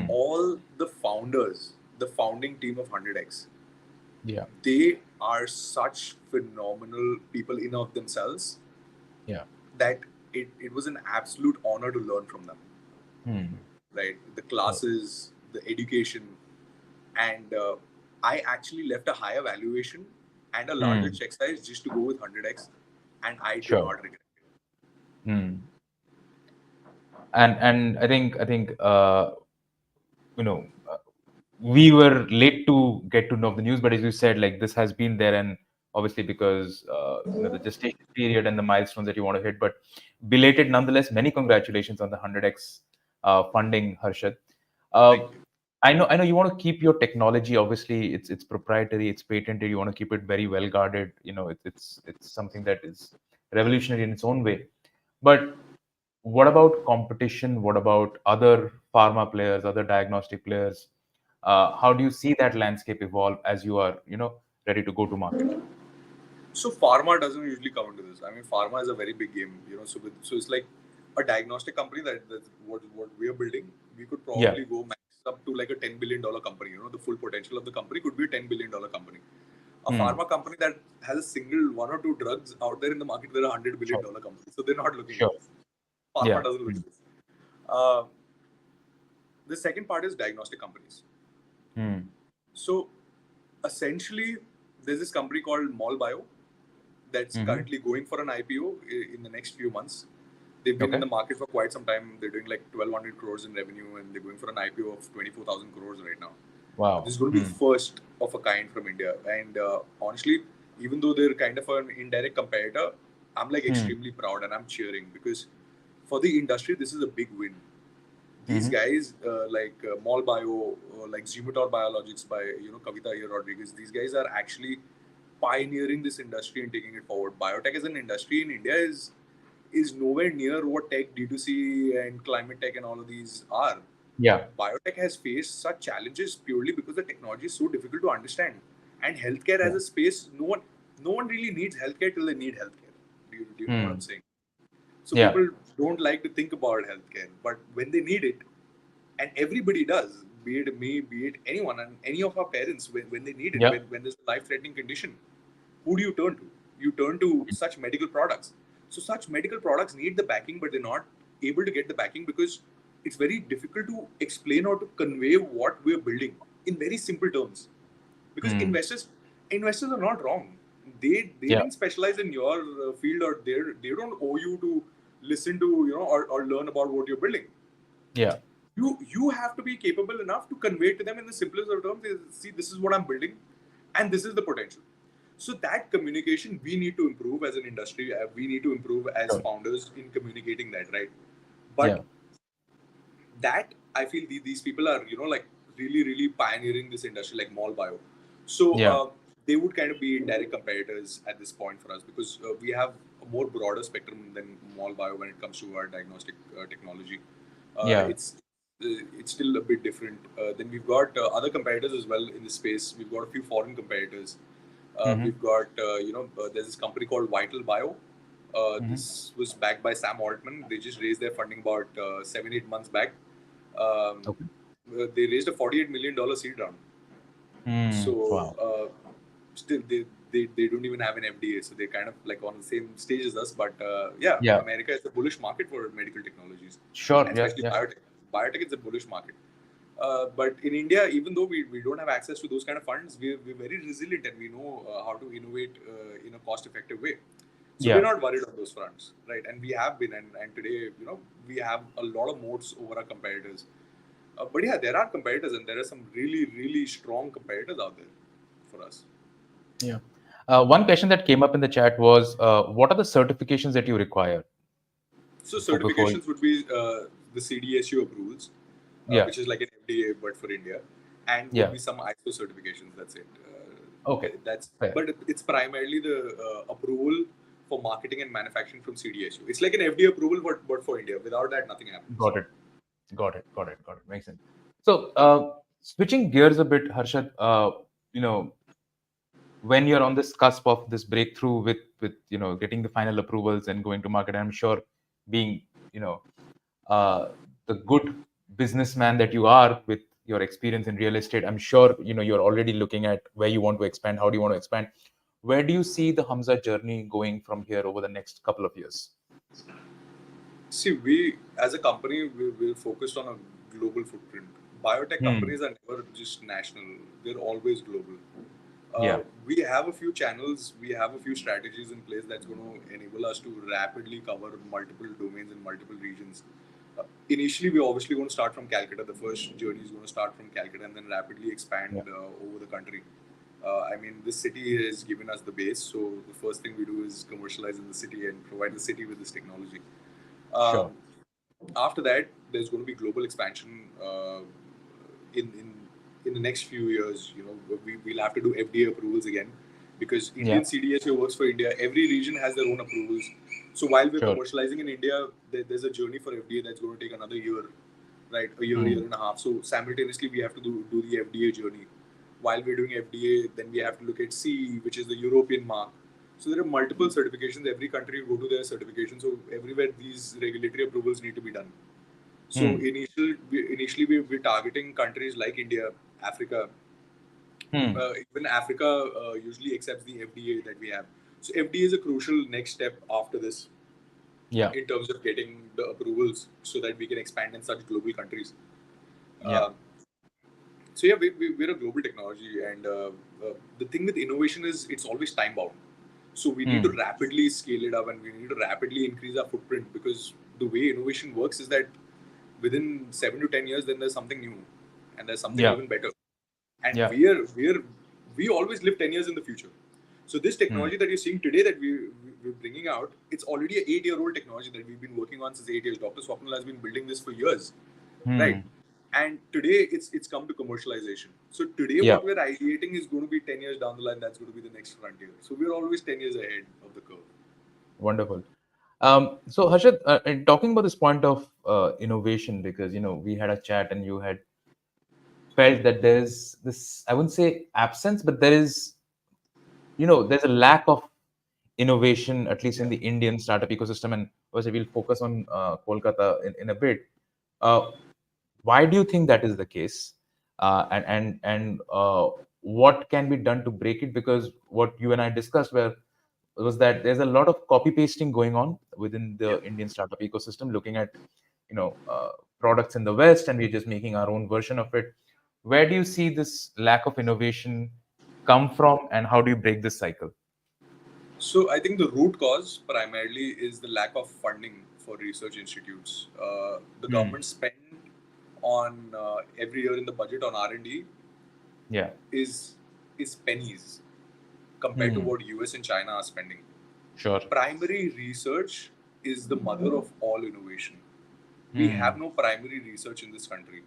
All the founders, the founding team of 100x, they are such phenomenal people in of themselves that it was an absolute honor to learn from them. Right? The classes, the education, and I actually left a higher valuation and a larger check size just to go with 100x, and I did not regret it. And I think we were late to get to know the news, but as you said, like this has been there, and obviously because the gestation period and the milestones that you want to hit, but belated nonetheless. Many congratulations on the 100x funding, Harshad. I know you want to keep your technology. Obviously, it's proprietary, it's patented. You want to keep it very well guarded. It's something that is revolutionary in its own way. But what about competition? What about other pharma players, other diagnostic players? How do you see that landscape evolve as you are, ready to go to market? So pharma doesn't usually come into this. I mean, pharma is a very big game, So it's like a diagnostic company that's what we are building. We could probably go max up to like a $10 billion company. The full potential of the company could be a $10 billion company. A pharma company that has a single 1 or 2 drugs out there in the market, they're a $100 billion company. So they're not looking at this. Pharma doesn't look at this. The second part is diagnostic companies. So essentially, there's this company called Mall Bio that's currently going for an IPO in the next few months. They've been in the market for quite some time. They're doing like 1,200 crores in revenue, and they're going for an IPO of 24,000 crores right now. Wow. This is going to be first of a kind from India. And honestly, even though they're kind of an indirect competitor, I'm like extremely proud and I'm cheering because for the industry, this is a big win. These guys Mall Bio, like 𝐬𝐲𝐶 Biologics by Kavita Rodriguez, these guys are actually pioneering this industry and taking it forward. Biotech as an industry in India is nowhere near what tech, D2C, and climate tech and all of these are. Yeah. Biotech has faced such challenges purely because the technology is so difficult to understand. And healthcare as a space, no one really needs healthcare till they need healthcare. Do you know what I'm saying? So people don't like to think about healthcare, but when they need it, and everybody does, be it me, be it anyone, and any of our parents, when they need it, when there's a life-threatening condition, who do you turn to? You turn to such medical products. So such medical products need the backing, but they're not able to get the backing because it's very difficult to explain or to convey what we're building in very simple terms. Because investors are not wrong. They didn't specialize in your field, or they don't owe you to listen to or learn about what you're building. Yeah. You have to be capable enough to convey to them in the simplest of terms. See, this is what I'm building, and this is the potential. So that communication we need to improve as an industry. We need to improve as founders in communicating that, right? But that I feel these people are really pioneering this industry, like Mall Bio. So they would kind of be direct competitors at this point for us because we have a more broader spectrum than Mall Bio when it comes to our diagnostic technology. It's still a bit different. Then we've got other competitors as well in the space. We've got a few foreign competitors. We've got there's this company called Vital Bio. This was backed by Sam Altman. They just raised their funding about 7-8 months back. They raised a $48 million seed round. So still they don't even have an FDA, so they're kind of like on the same stage as us. But America is a bullish market for medical technologies. Sure. And especially biotech. Biotech is a bullish market. But in India, even though we don't have access to those kind of funds, we're very resilient and we know how to innovate in a cost-effective way. So we're not worried on those fronts, right? And we have been, and today, we have a lot of moats over our competitors. But yeah, there are competitors, and there are some really strong competitors out there for us. Yeah. One question that came up in the chat was, what are the certifications that you require? So certifications would be the �CDSU approvals, which is like an FDA but for India, and would be some ISO certifications. That's it. But it's primarily the approval for marketing and manufacturing from �CDSU. It's like an FDA approval, but for India. Without that, nothing happens. Got it. Makes sense. So switching gears a bit, Harshad, when you're on this cusp of this breakthrough with getting the final approvals and going to market, I'm sure being the good businessman that you are with your experience in real estate, I'm sure you're already looking at where you want to expand, how do you want to expand. Where do you see the Hummsa journey going from here over the next couple of years? See, we as a company, we're focused on a global footprint. Biotech companies are never just national; they're always global. We have a few channels, we have a few strategies in place that's going to enable us to rapidly cover multiple domains in multiple regions. Initially, we're obviously going to start from Calcutta. The first journey is going to start from Calcutta and then rapidly expand over the country. I mean, this city has given us the base, so the first thing we do is commercialize in the city and provide the city with this technology. After that, there's going to be global expansion in the next few years. We'll have to do FDA approvals again because Indian �CDSU works for India. Every region has their own approvals. So while we're commercializing in India, there's a journey for FDA that's going to take another year, right? A year and a half. So simultaneously, we have to do the FDA journey. While we're doing FDA, then we have to look at CE, which is the European mark. So there are multiple certifications. Every country go to their certification. So everywhere these regulatory approvals need to be done. So initially we're targeting countries like India, Africa. Even Africa usually accepts the FDA that we have. So FDA is a crucial next step after this. In terms of getting the approvals so that we can expand in such global countries. So we're a global technology, and the thing with innovation is it's always time bound. So we need to rapidly scale it up and we need to rapidly increase our footprint because the way innovation works is that within 7 to 10 years, then there's something new and there's something even better. And we always live 10 years in the future. So this technology that you're seeing today that we're bringing out, it's already an 8-year-old technology that we've been working on since 8 years. Dr. Swapnil has been building this for years, right? And today it's come to commercialization. So today Yeah. what we're ideating is going to be 10 years down the line. That's going to be the next frontier. So we're always 10 years ahead of the curve. Wonderful. So Harshad, and talking about this point of innovation, because we had a chat and you had felt that there's this, I wouldn't say absence, but there's a lack of innovation, at least in the Indian startup ecosystem. And obviously, we'll focus on Kolkata in a bit. Uh, why do you think that is the case? And what can be done to break it? Because what you and I discussed was that there's a lot of copy pasting going on within Yeah. the Indian startup ecosystem, looking at products in the West, and we're just making our own version of it. Where do you see this lack of innovation come from, and how do you break this cycle? So I think the root cause primarily is the lack of funding for research institutes. The government spend on every year in the budget on R&D Yeah. is pennies compared to what US and China are spending. Sure. Primary research is the mother of all innovation. We have no primary research in this country.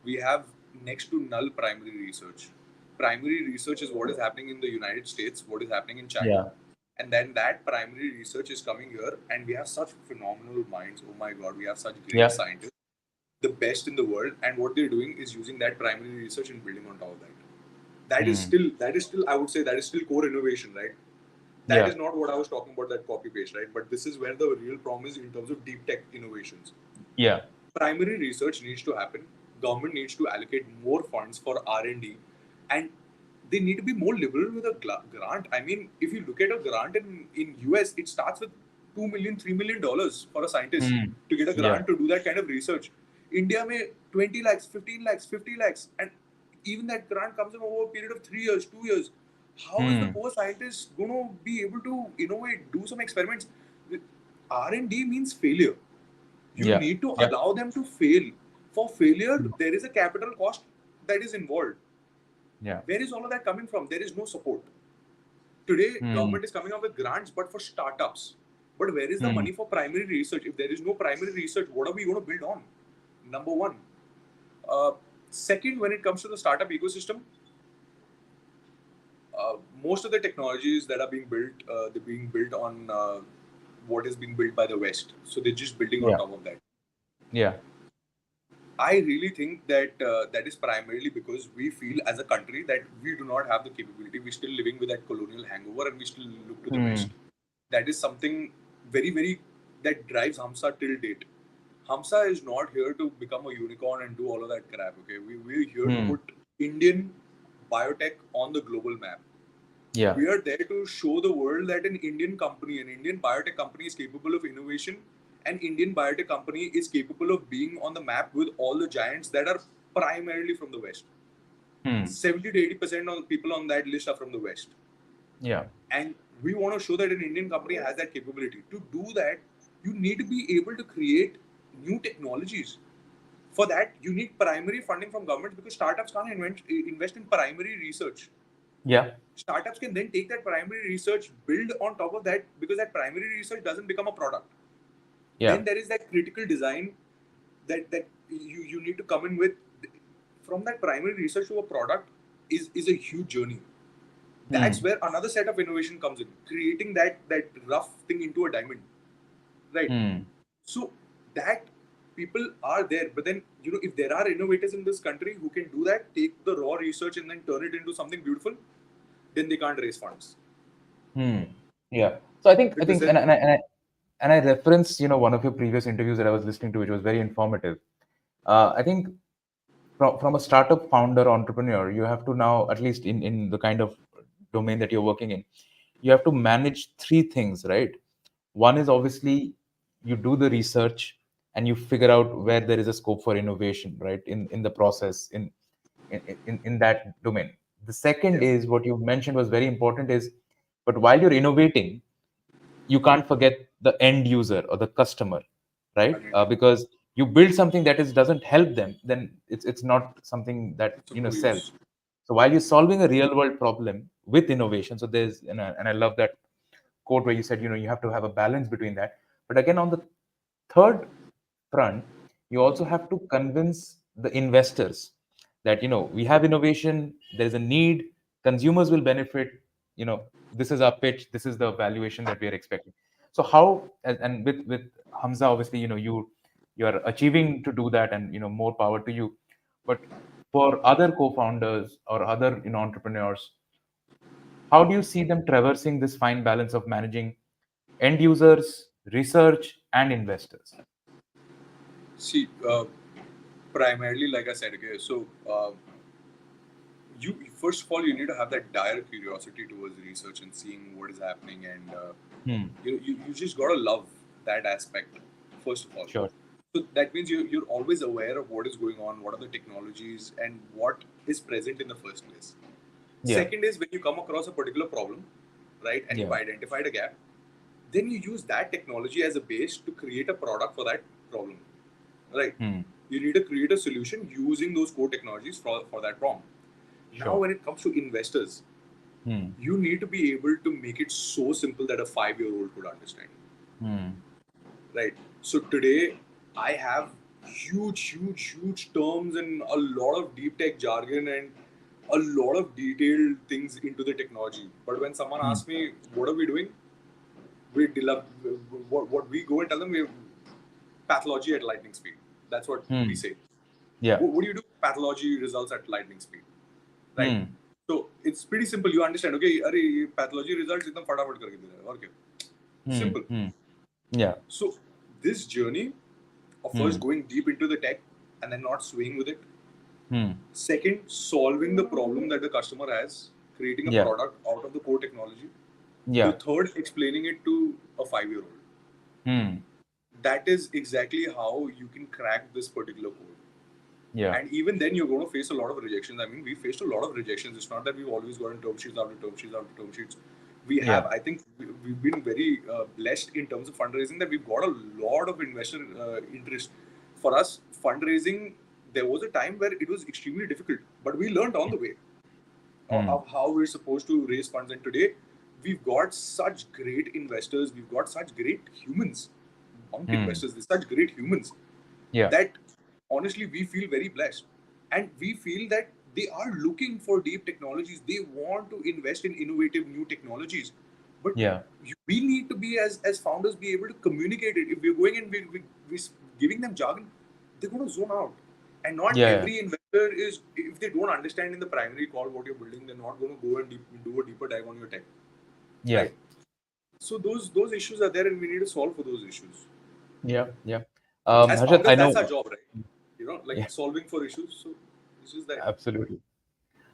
We have next to null primary research. Primary research is what is happening in the United States, what is happening in China. Yeah. And then that primary research is coming here, and we have such phenomenal minds. Oh my God, we have such great scientists, the best in the world. And what they're doing is using that primary research and building on top of that. That is still, I would say, that is still core innovation, right? That is not what I was talking about, that copy paste, right? But this is where the real problem is in terms of deep tech innovations. Yeah. Primary research needs to happen. Government needs to allocate more funds for R&D, and they need to be more liberal with a grant. I mean, if you look at a grant in US, it starts with $2 million, $3 million for a scientist to get a grant to do that kind of research. India may 20 lakhs, 15 lakhs, 50 lakhs, and even that grant comes in over a period of 3 years, 2 years. How is the poor scientist going to be able to innovate, do some experiments? R&D means failure. You need to allow them to fail. For failure, there is a capital cost that is involved. Yeah. Where is all of that coming from? There is no support. Today, government is coming up with grants, but for startups. But where is the money for primary research? If there is no primary research, what are we going to build on? Number one. Second, when it comes to the startup ecosystem, most of the technologies that are being built, they're being built on what is being built by the West. So they're just building on top of that. Yeah. I really think that that is primarily because we feel as a country that we do not have the capability. We're still living with that colonial hangover, and we still look to the West. That is something very, very that drives Hummsa till date. Hummsa is not here to become a unicorn and do all of that crap. Okay, we're here to put Indian biotech on the global map. Yeah. We are there to show the world that an Indian biotech company is capable of innovation. An Indian biotech company is capable of being on the map with all the giants that are primarily from the West. 70 to 80% of people on that list are from the West. Yeah. And we want to show that an Indian company has that capability. To do that, you need to be able to create new technologies. For that, you need primary funding from governments because startups can't invest in primary research. Yeah. Startups can then take that primary research, build on top of that, because that primary research doesn't become a product. Yeah. Then there is that critical design that you need to come in with. From that primary research to a product is a huge journey. That's where another set of innovation comes in, creating that rough thing into a diamond, right? So that people are there, but then if there are innovators in this country who can do that, take the raw research and then turn it into something beautiful, then they can't raise funds. Yeah. So I think and I referenced one of your previous interviews that I was listening to, which was very informative. I think from a startup founder entrepreneur, you have to now, at least in the kind of domain that you're working in, you have to manage three things, right? One is obviously you do the research and you figure out where there is a scope for innovation, right? In the process in that domain. The second is what you mentioned was very important is, but while you're innovating, you can't forget the end user or the customer, right? Because you build something that doesn't help them, then it's not something that sells. So while you're solving a real world problem with innovation, so there's, and I love that quote where you said, you have to have a balance between that. But again, on the third front, you also have to convince the investors that, we have innovation, there's a need, consumers will benefit, this is our pitch, this is the valuation that we are expecting. So how, and with Hummsa, obviously, you are achieving to do that, and more power to you. But for other co-founders or other entrepreneurs, how do you see them traversing this fine balance of managing end users, research, and investors? See, primarily, like I said, okay, so you first of all you need to have that dire curiosity towards research and seeing what is happening, and Hmm. you just gotta love that aspect first of all. Sure. So that means you're always aware of what is going on, what are the technologies, and what is present in the first place. Yeah. Second is when you come across a particular problem, right, and you've Yeah. identified a gap, then you use that technology as a base to create a product for that problem, right? Hmm. You need to create a solution using those core technologies for that problem. Now, Sure. when it comes to investors, Hmm. you need to be able to make it so simple that a 5-year-old could understand, Hmm. right? So today, I have huge terms and a lot of deep tech jargon and a lot of detailed things into the technology. But when someone Hmm. asks me, what are we doing? We develop what we go and tell them, we pathology at lightning speed. That's what we Hmm. say. Yeah. What do you do? Pathology results at lightning speed, right? Hmm. So it's pretty simple. You understand, okay? अरे ये pathology results एकदम फटाफट करके दे रहा है, okay? Hmm. Simple. Hmm. Yeah. So this journey of first Hmm. going deep into the tech and then not swaying with it. Hmm. Second, solving the problem that the customer has, creating a Yeah. product out of the core technology. The Yeah. third, explaining it to a 5-year-old. Hmm. That is exactly how you can crack this particular code. Yeah. And even then, you're going to face a lot of rejections. I mean, we faced a lot of rejections. It's not that we've always gotten term sheets after term sheets after term sheets. We have, Yeah. I think, we've been very blessed in terms of fundraising that we've got a lot of investor interest. For us, fundraising, there was a time where it was extremely difficult, but we learned on the way Hmm. of how we're supposed to raise funds. And today, we've got such great investors. We've got such great humans. Investors, they're such great humans Yeah. that honestly we feel very blessed, and we feel that they are looking for deep technologies. They want to invest in innovative new technologies, but Yeah. we need to be as founders be able to communicate it. If we're going and we're giving them jargon, they're going to zone out. And not Yeah. every investor is, if they don't understand in the primary call what you're building, they're not going to go and do a deeper dive on your tech, Yeah. right? So those issues are there, and we need to solve for those issues. Yeah. Yeah. As Harshad, founders, I that's our know. job, right? Like Yeah. solving for issues. So this is that. Absolutely.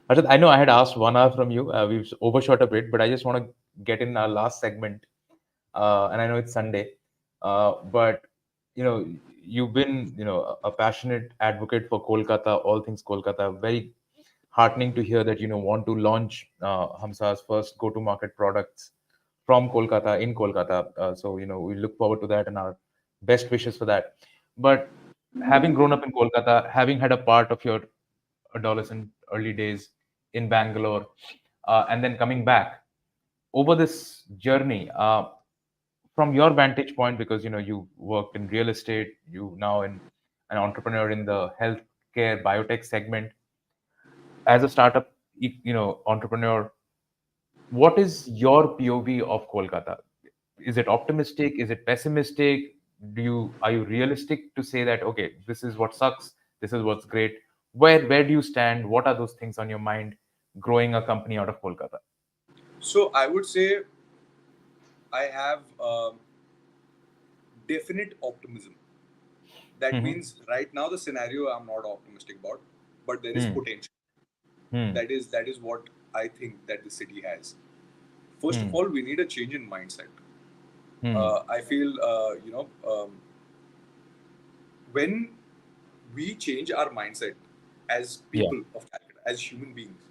Harshad, I know I had asked 1 hour from you. We've overshot a bit, but I just want to get in our last segment. And I know it's Sunday, but you've been a passionate advocate for Kolkata, all things Kolkata. Very heartening to hear that want to launch Hummsa's first go-to-market products from Kolkata in Kolkata. So we look forward to that and our best wishes for that. But having grown up in Kolkata, having had a part of your adolescent early days in Bangalore, and then coming back over this journey, from your vantage point, because you worked in real estate, you now in an entrepreneur in the healthcare biotech segment, as a startup entrepreneur, what is your POV of Kolkata? Is it optimistic, is it pessimistic? Are you realistic to say that, okay, this is what sucks, this is what's great? Where do you stand? What are those things on your mind growing a company out of Kolkata? So I would say I have definite optimism. That Hmm. means right now the scenario I'm not optimistic about, but there is Hmm. potential. Hmm. That is what I think that the city has. First of Hmm. all, we need a change in mindset. Hmm. I feel when we change our mindset as Yeah. people of Calcutta, as human beings,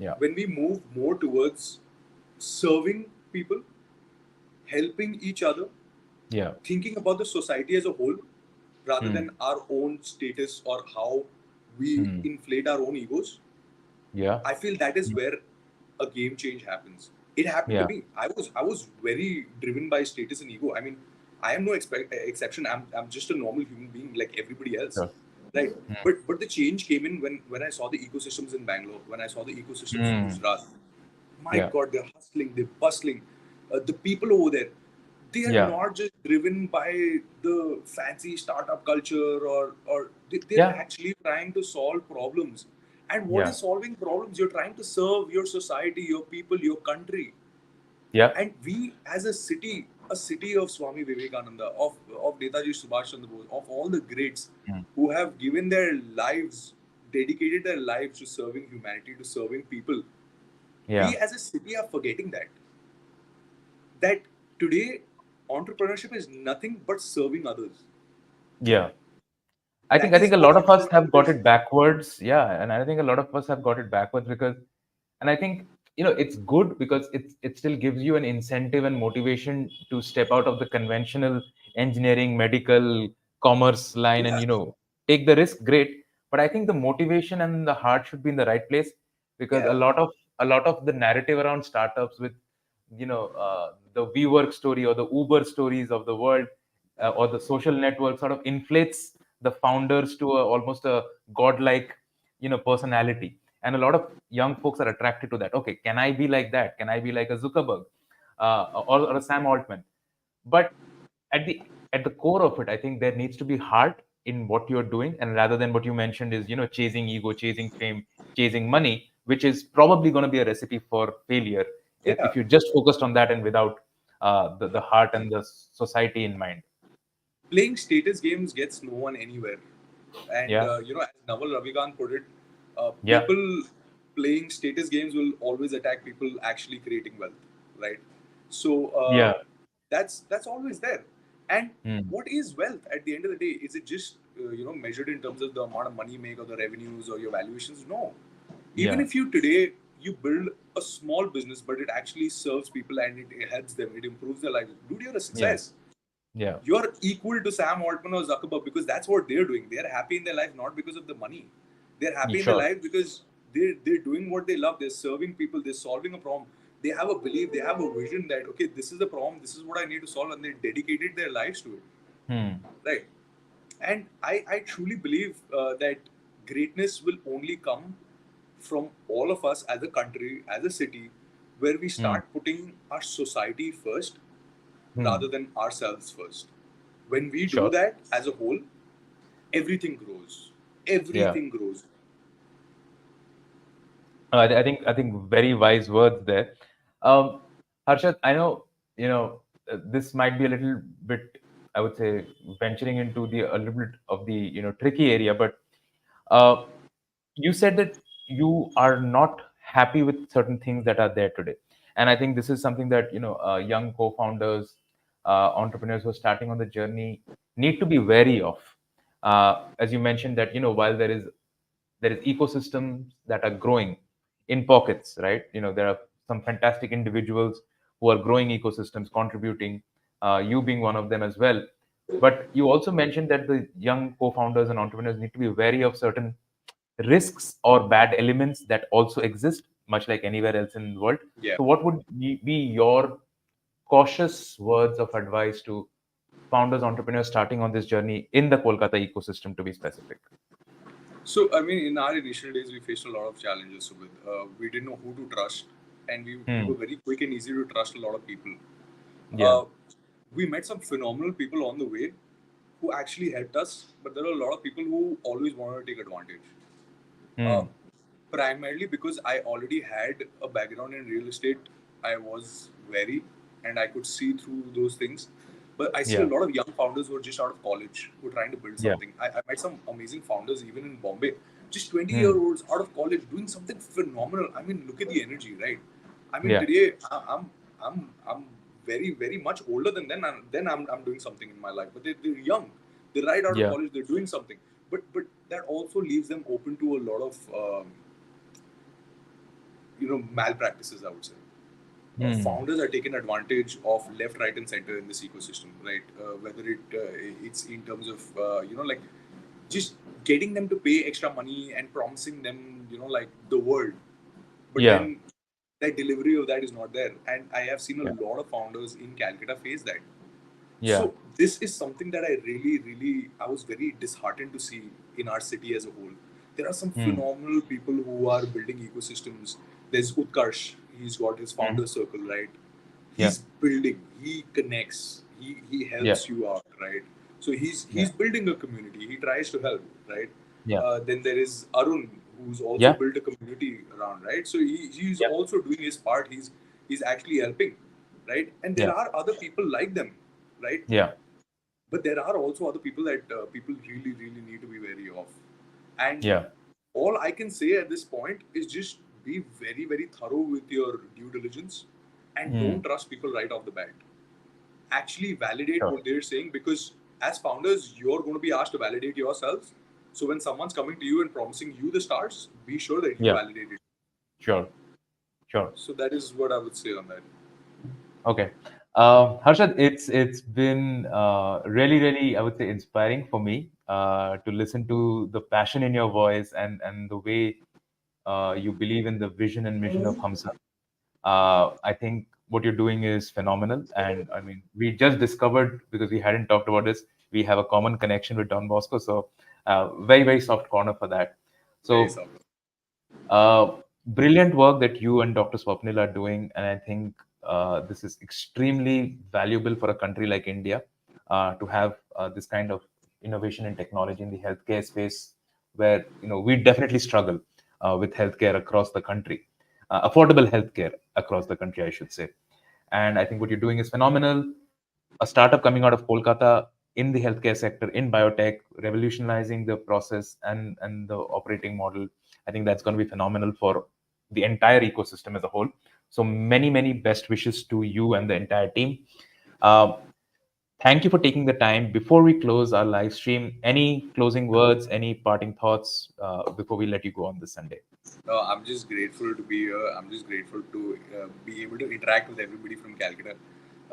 Yeah. when we move more towards serving people, helping each other, Yeah. thinking about the society as a whole rather Hmm. than our own status or how we Hmm. inflate our own egos, Yeah. I feel that is where a game change happens. It happened to Yeah. me. I was very driven by status and ego. I mean, I am no exception. I'm just a normal human being like everybody else, Sure. right? Mm. But the change came in when I saw the ecosystems in Bangalore, when I saw the ecosystems in Mm. Gujarat. My Yeah. God, they're hustling, they're bustling. The people over there, they are Yeah. not just driven by the fancy startup culture, or they're Yeah. actually trying to solve problems. And what Yeah. is solving problems? You're trying to serve your society, your people, your country. Yeah. And we, as a city of Swami Vivekananda, of Netaji Subhash Chandra Bose, of all the greats Mm. who have given their lives, dedicated their lives to serving humanity, to serving people, we Yeah. as a city are forgetting that today entrepreneurship is nothing but serving others. Yeah. I That think is a what lot of us have entrepreneurship got is. it backwards. Yeah, and I think a lot of us have got it backwards because, and I think it's good because it still gives you an incentive and motivation to step out of the conventional engineering, medical, commerce line, and Yeah, take the risk. Great, but I think the motivation and the heart should be in the right place because yeah, a lot of the narrative around startups with the WeWork story or the Uber stories of the world or the social network sort of inflates the founders to almost a godlike personality, and a lot of young folks are attracted to that. Okay, can I be like that? Can I be like a Zuckerberg or a Sam Altman? But at the core of it, I think there needs to be heart in what you're doing, and rather than what you mentioned is chasing ego, chasing fame, chasing money, which is probably going to be a recipe for failure yeah. if you just focused on that and without the heart and the society in mind. Playing status games gets no one anywhere. And Yeah. as Naval Ravikant put it, Yeah. people playing status games will always attack people actually creating wealth, right? So Yeah. that's always there. And Mm. what is wealth at the end of the day? Is it just measured in terms of the amount of money you make or the revenues or your valuations? No. Even Yeah. if you today you build a small business, but it actually serves people and it helps them, it improves their lives. Dude, you're a Yeah. success. Yeah. You're equal to Sam Altman or Zuckerberg because that's what they're doing. They're happy in their life not because of the money. They're happy in their Sure. life because they're doing what they love. They're serving people. They're solving a problem. They have a belief. They have a vision that okay, this is the problem. This is what I need to solve, and they dedicated their lives to it. Hmm. Right. And I truly believe that greatness will only come from all of us as a country, as a city, where we Hmm. start putting our society first rather Hmm. than ourselves first. When we do Sure. that as a whole, everything grows. Yeah. Everything grows. I think very wise words there. Um, Harshad, I know this might be a little bit, I would say, venturing into the a little bit of the tricky area, but uh, you said that you are not happy with certain things that are there today, and I think this is something that young co-founders, entrepreneurs who are starting on the journey need to be wary of. As you mentioned that while there is ecosystems that are growing in pockets, right? There are some fantastic individuals who are growing ecosystems, contributing, you being one of them as well. But you also mentioned that the young co-founders and entrepreneurs need to be wary of certain risks or bad elements that also exist, much like anywhere else in the world. Yeah. So, what would be your cautious words of advice to founders, entrepreneurs starting on this journey in the Kolkata ecosystem, to be specific? So, I mean, in our initial days, we faced a lot of challenges. So, we didn't know who to trust, and we Hmm. were very quick and easy to trust a lot of people. Yeah. Uh, we met some phenomenal people on the way who actually helped us, but there are a lot of people who always wanted to take advantage. Uh, Hmm. Primarily because I already had a background in real estate, I was wary and I could see through those things. But I see a Yeah. lot of young founders who are just out of college who are trying to build Yeah. something. I met some amazing founders even in Bombay, just 20 Hmm. year olds out of college doing something phenomenal. I mean, look at the energy, right? I mean, Yeah. today I'm very very much older than them, and then I'm doing something in my life. But they're young. They're right out of Yeah. college. They're doing something. But that also leaves them open to a lot of malpractices, I would say. Hmm. Founders are taking advantage of left, right, and center in this ecosystem, right? Whether it's in terms of like just getting them to pay extra money and promising them like the world, but Yeah. then that delivery of that is not there. And I have seen a Yeah. lot of founders in Calcutta face that. Yeah. So this is something that I really, really, I was very disheartened to see in our city as a whole. There are some Hmm. phenomenal people who are building ecosystems. There's Utkarsh, he's got his Hmm. founder circle, right? Yeah. He's building, he connects, he Yeah. helps you out, right? So Yeah. he's building a community. He tries to help, right? Yeah. Then there is Arun, who's also Yeah. built a community around, right? So he's Yeah. also doing his part. He's actually helping, right? And there Yeah. are other people like them, right? Yeah. But there are also other people that people really, really need to be wary of. And Yeah. all I can say at this point is just be very, very thorough with your due diligence and don't Hmm. trust people right off the bat. Actually validate Sure. what they're saying, because as founders, you're going to be asked to validate yourselves. So when someone's coming to you and promising you the stars, be sure that you Yeah. validate it. Sure. Sure. So that is what I would say on that. Okay. Harshad, it's been really, really, I would say, inspiring for me to listen to the passion in your voice and the way you believe in the vision and mission of Hamsa. I think what you're doing is phenomenal, and I mean, we just discovered, because we hadn't talked about this, we have a common connection with Don Bosco, so very, very soft corner for that. Very So soft. brilliant work that you and Dr. Swapnil are doing, and I think this is extremely valuable for a country like India to have this kind of innovation and technology in the healthcare space, where we definitely struggle with healthcare across the country, affordable healthcare across the country, I should say. And I think what you're doing is phenomenal. A startup coming out of Kolkata in the healthcare sector in biotech, revolutionizing the process and the operating model. I think that's going to be phenomenal for the entire ecosystem as a whole. So many best wishes to you and the entire team. Um, Thank you for taking the time. Before we close our live stream, any closing words, any parting thoughts before we let you go on this Sunday? No, I'm just grateful to be here. I'm just grateful to be able to interact with everybody from Calcutta.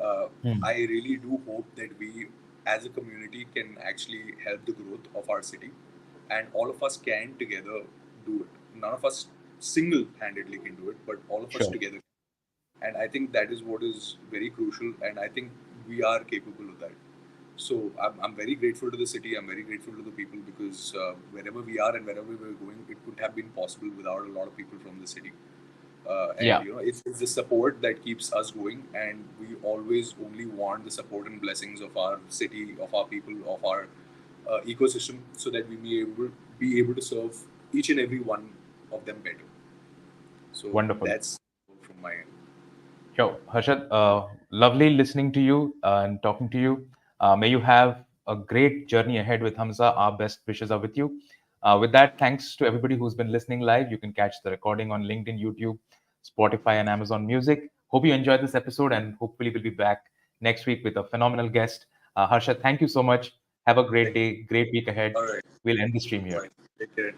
Uh, Hmm. I really do hope that we, as a community, can actually help the growth of our city, and all of us can together do it. None of us single-handedly can do it, but all of us Sure. together. And I think that is what is very crucial, and I think we are capable of that. So I'm very grateful to the city. I'm very grateful to the people, because wherever we are and wherever we're going, it could have been possible without a lot of people from the city. And Yeah. it's the support that keeps us going, and we always only want the support and blessings of our city, of our people, of our ecosystem, so that we be able to serve each and every one of them better. So Wonderful. that's from my end. Sure. Harshad, lovely listening to you and talking to you. May you have a great journey ahead with Hamza. Our best wishes are with you. With that, thanks to everybody who's been listening live. You can catch the recording on LinkedIn, YouTube, Spotify, and Amazon Music. Hope you enjoyed this episode, and hopefully, we'll be back next week with a phenomenal guest. Harshad, thank you so much. Have a great Thank you. day, great week ahead. All right. We'll end the stream All here. right. Take care.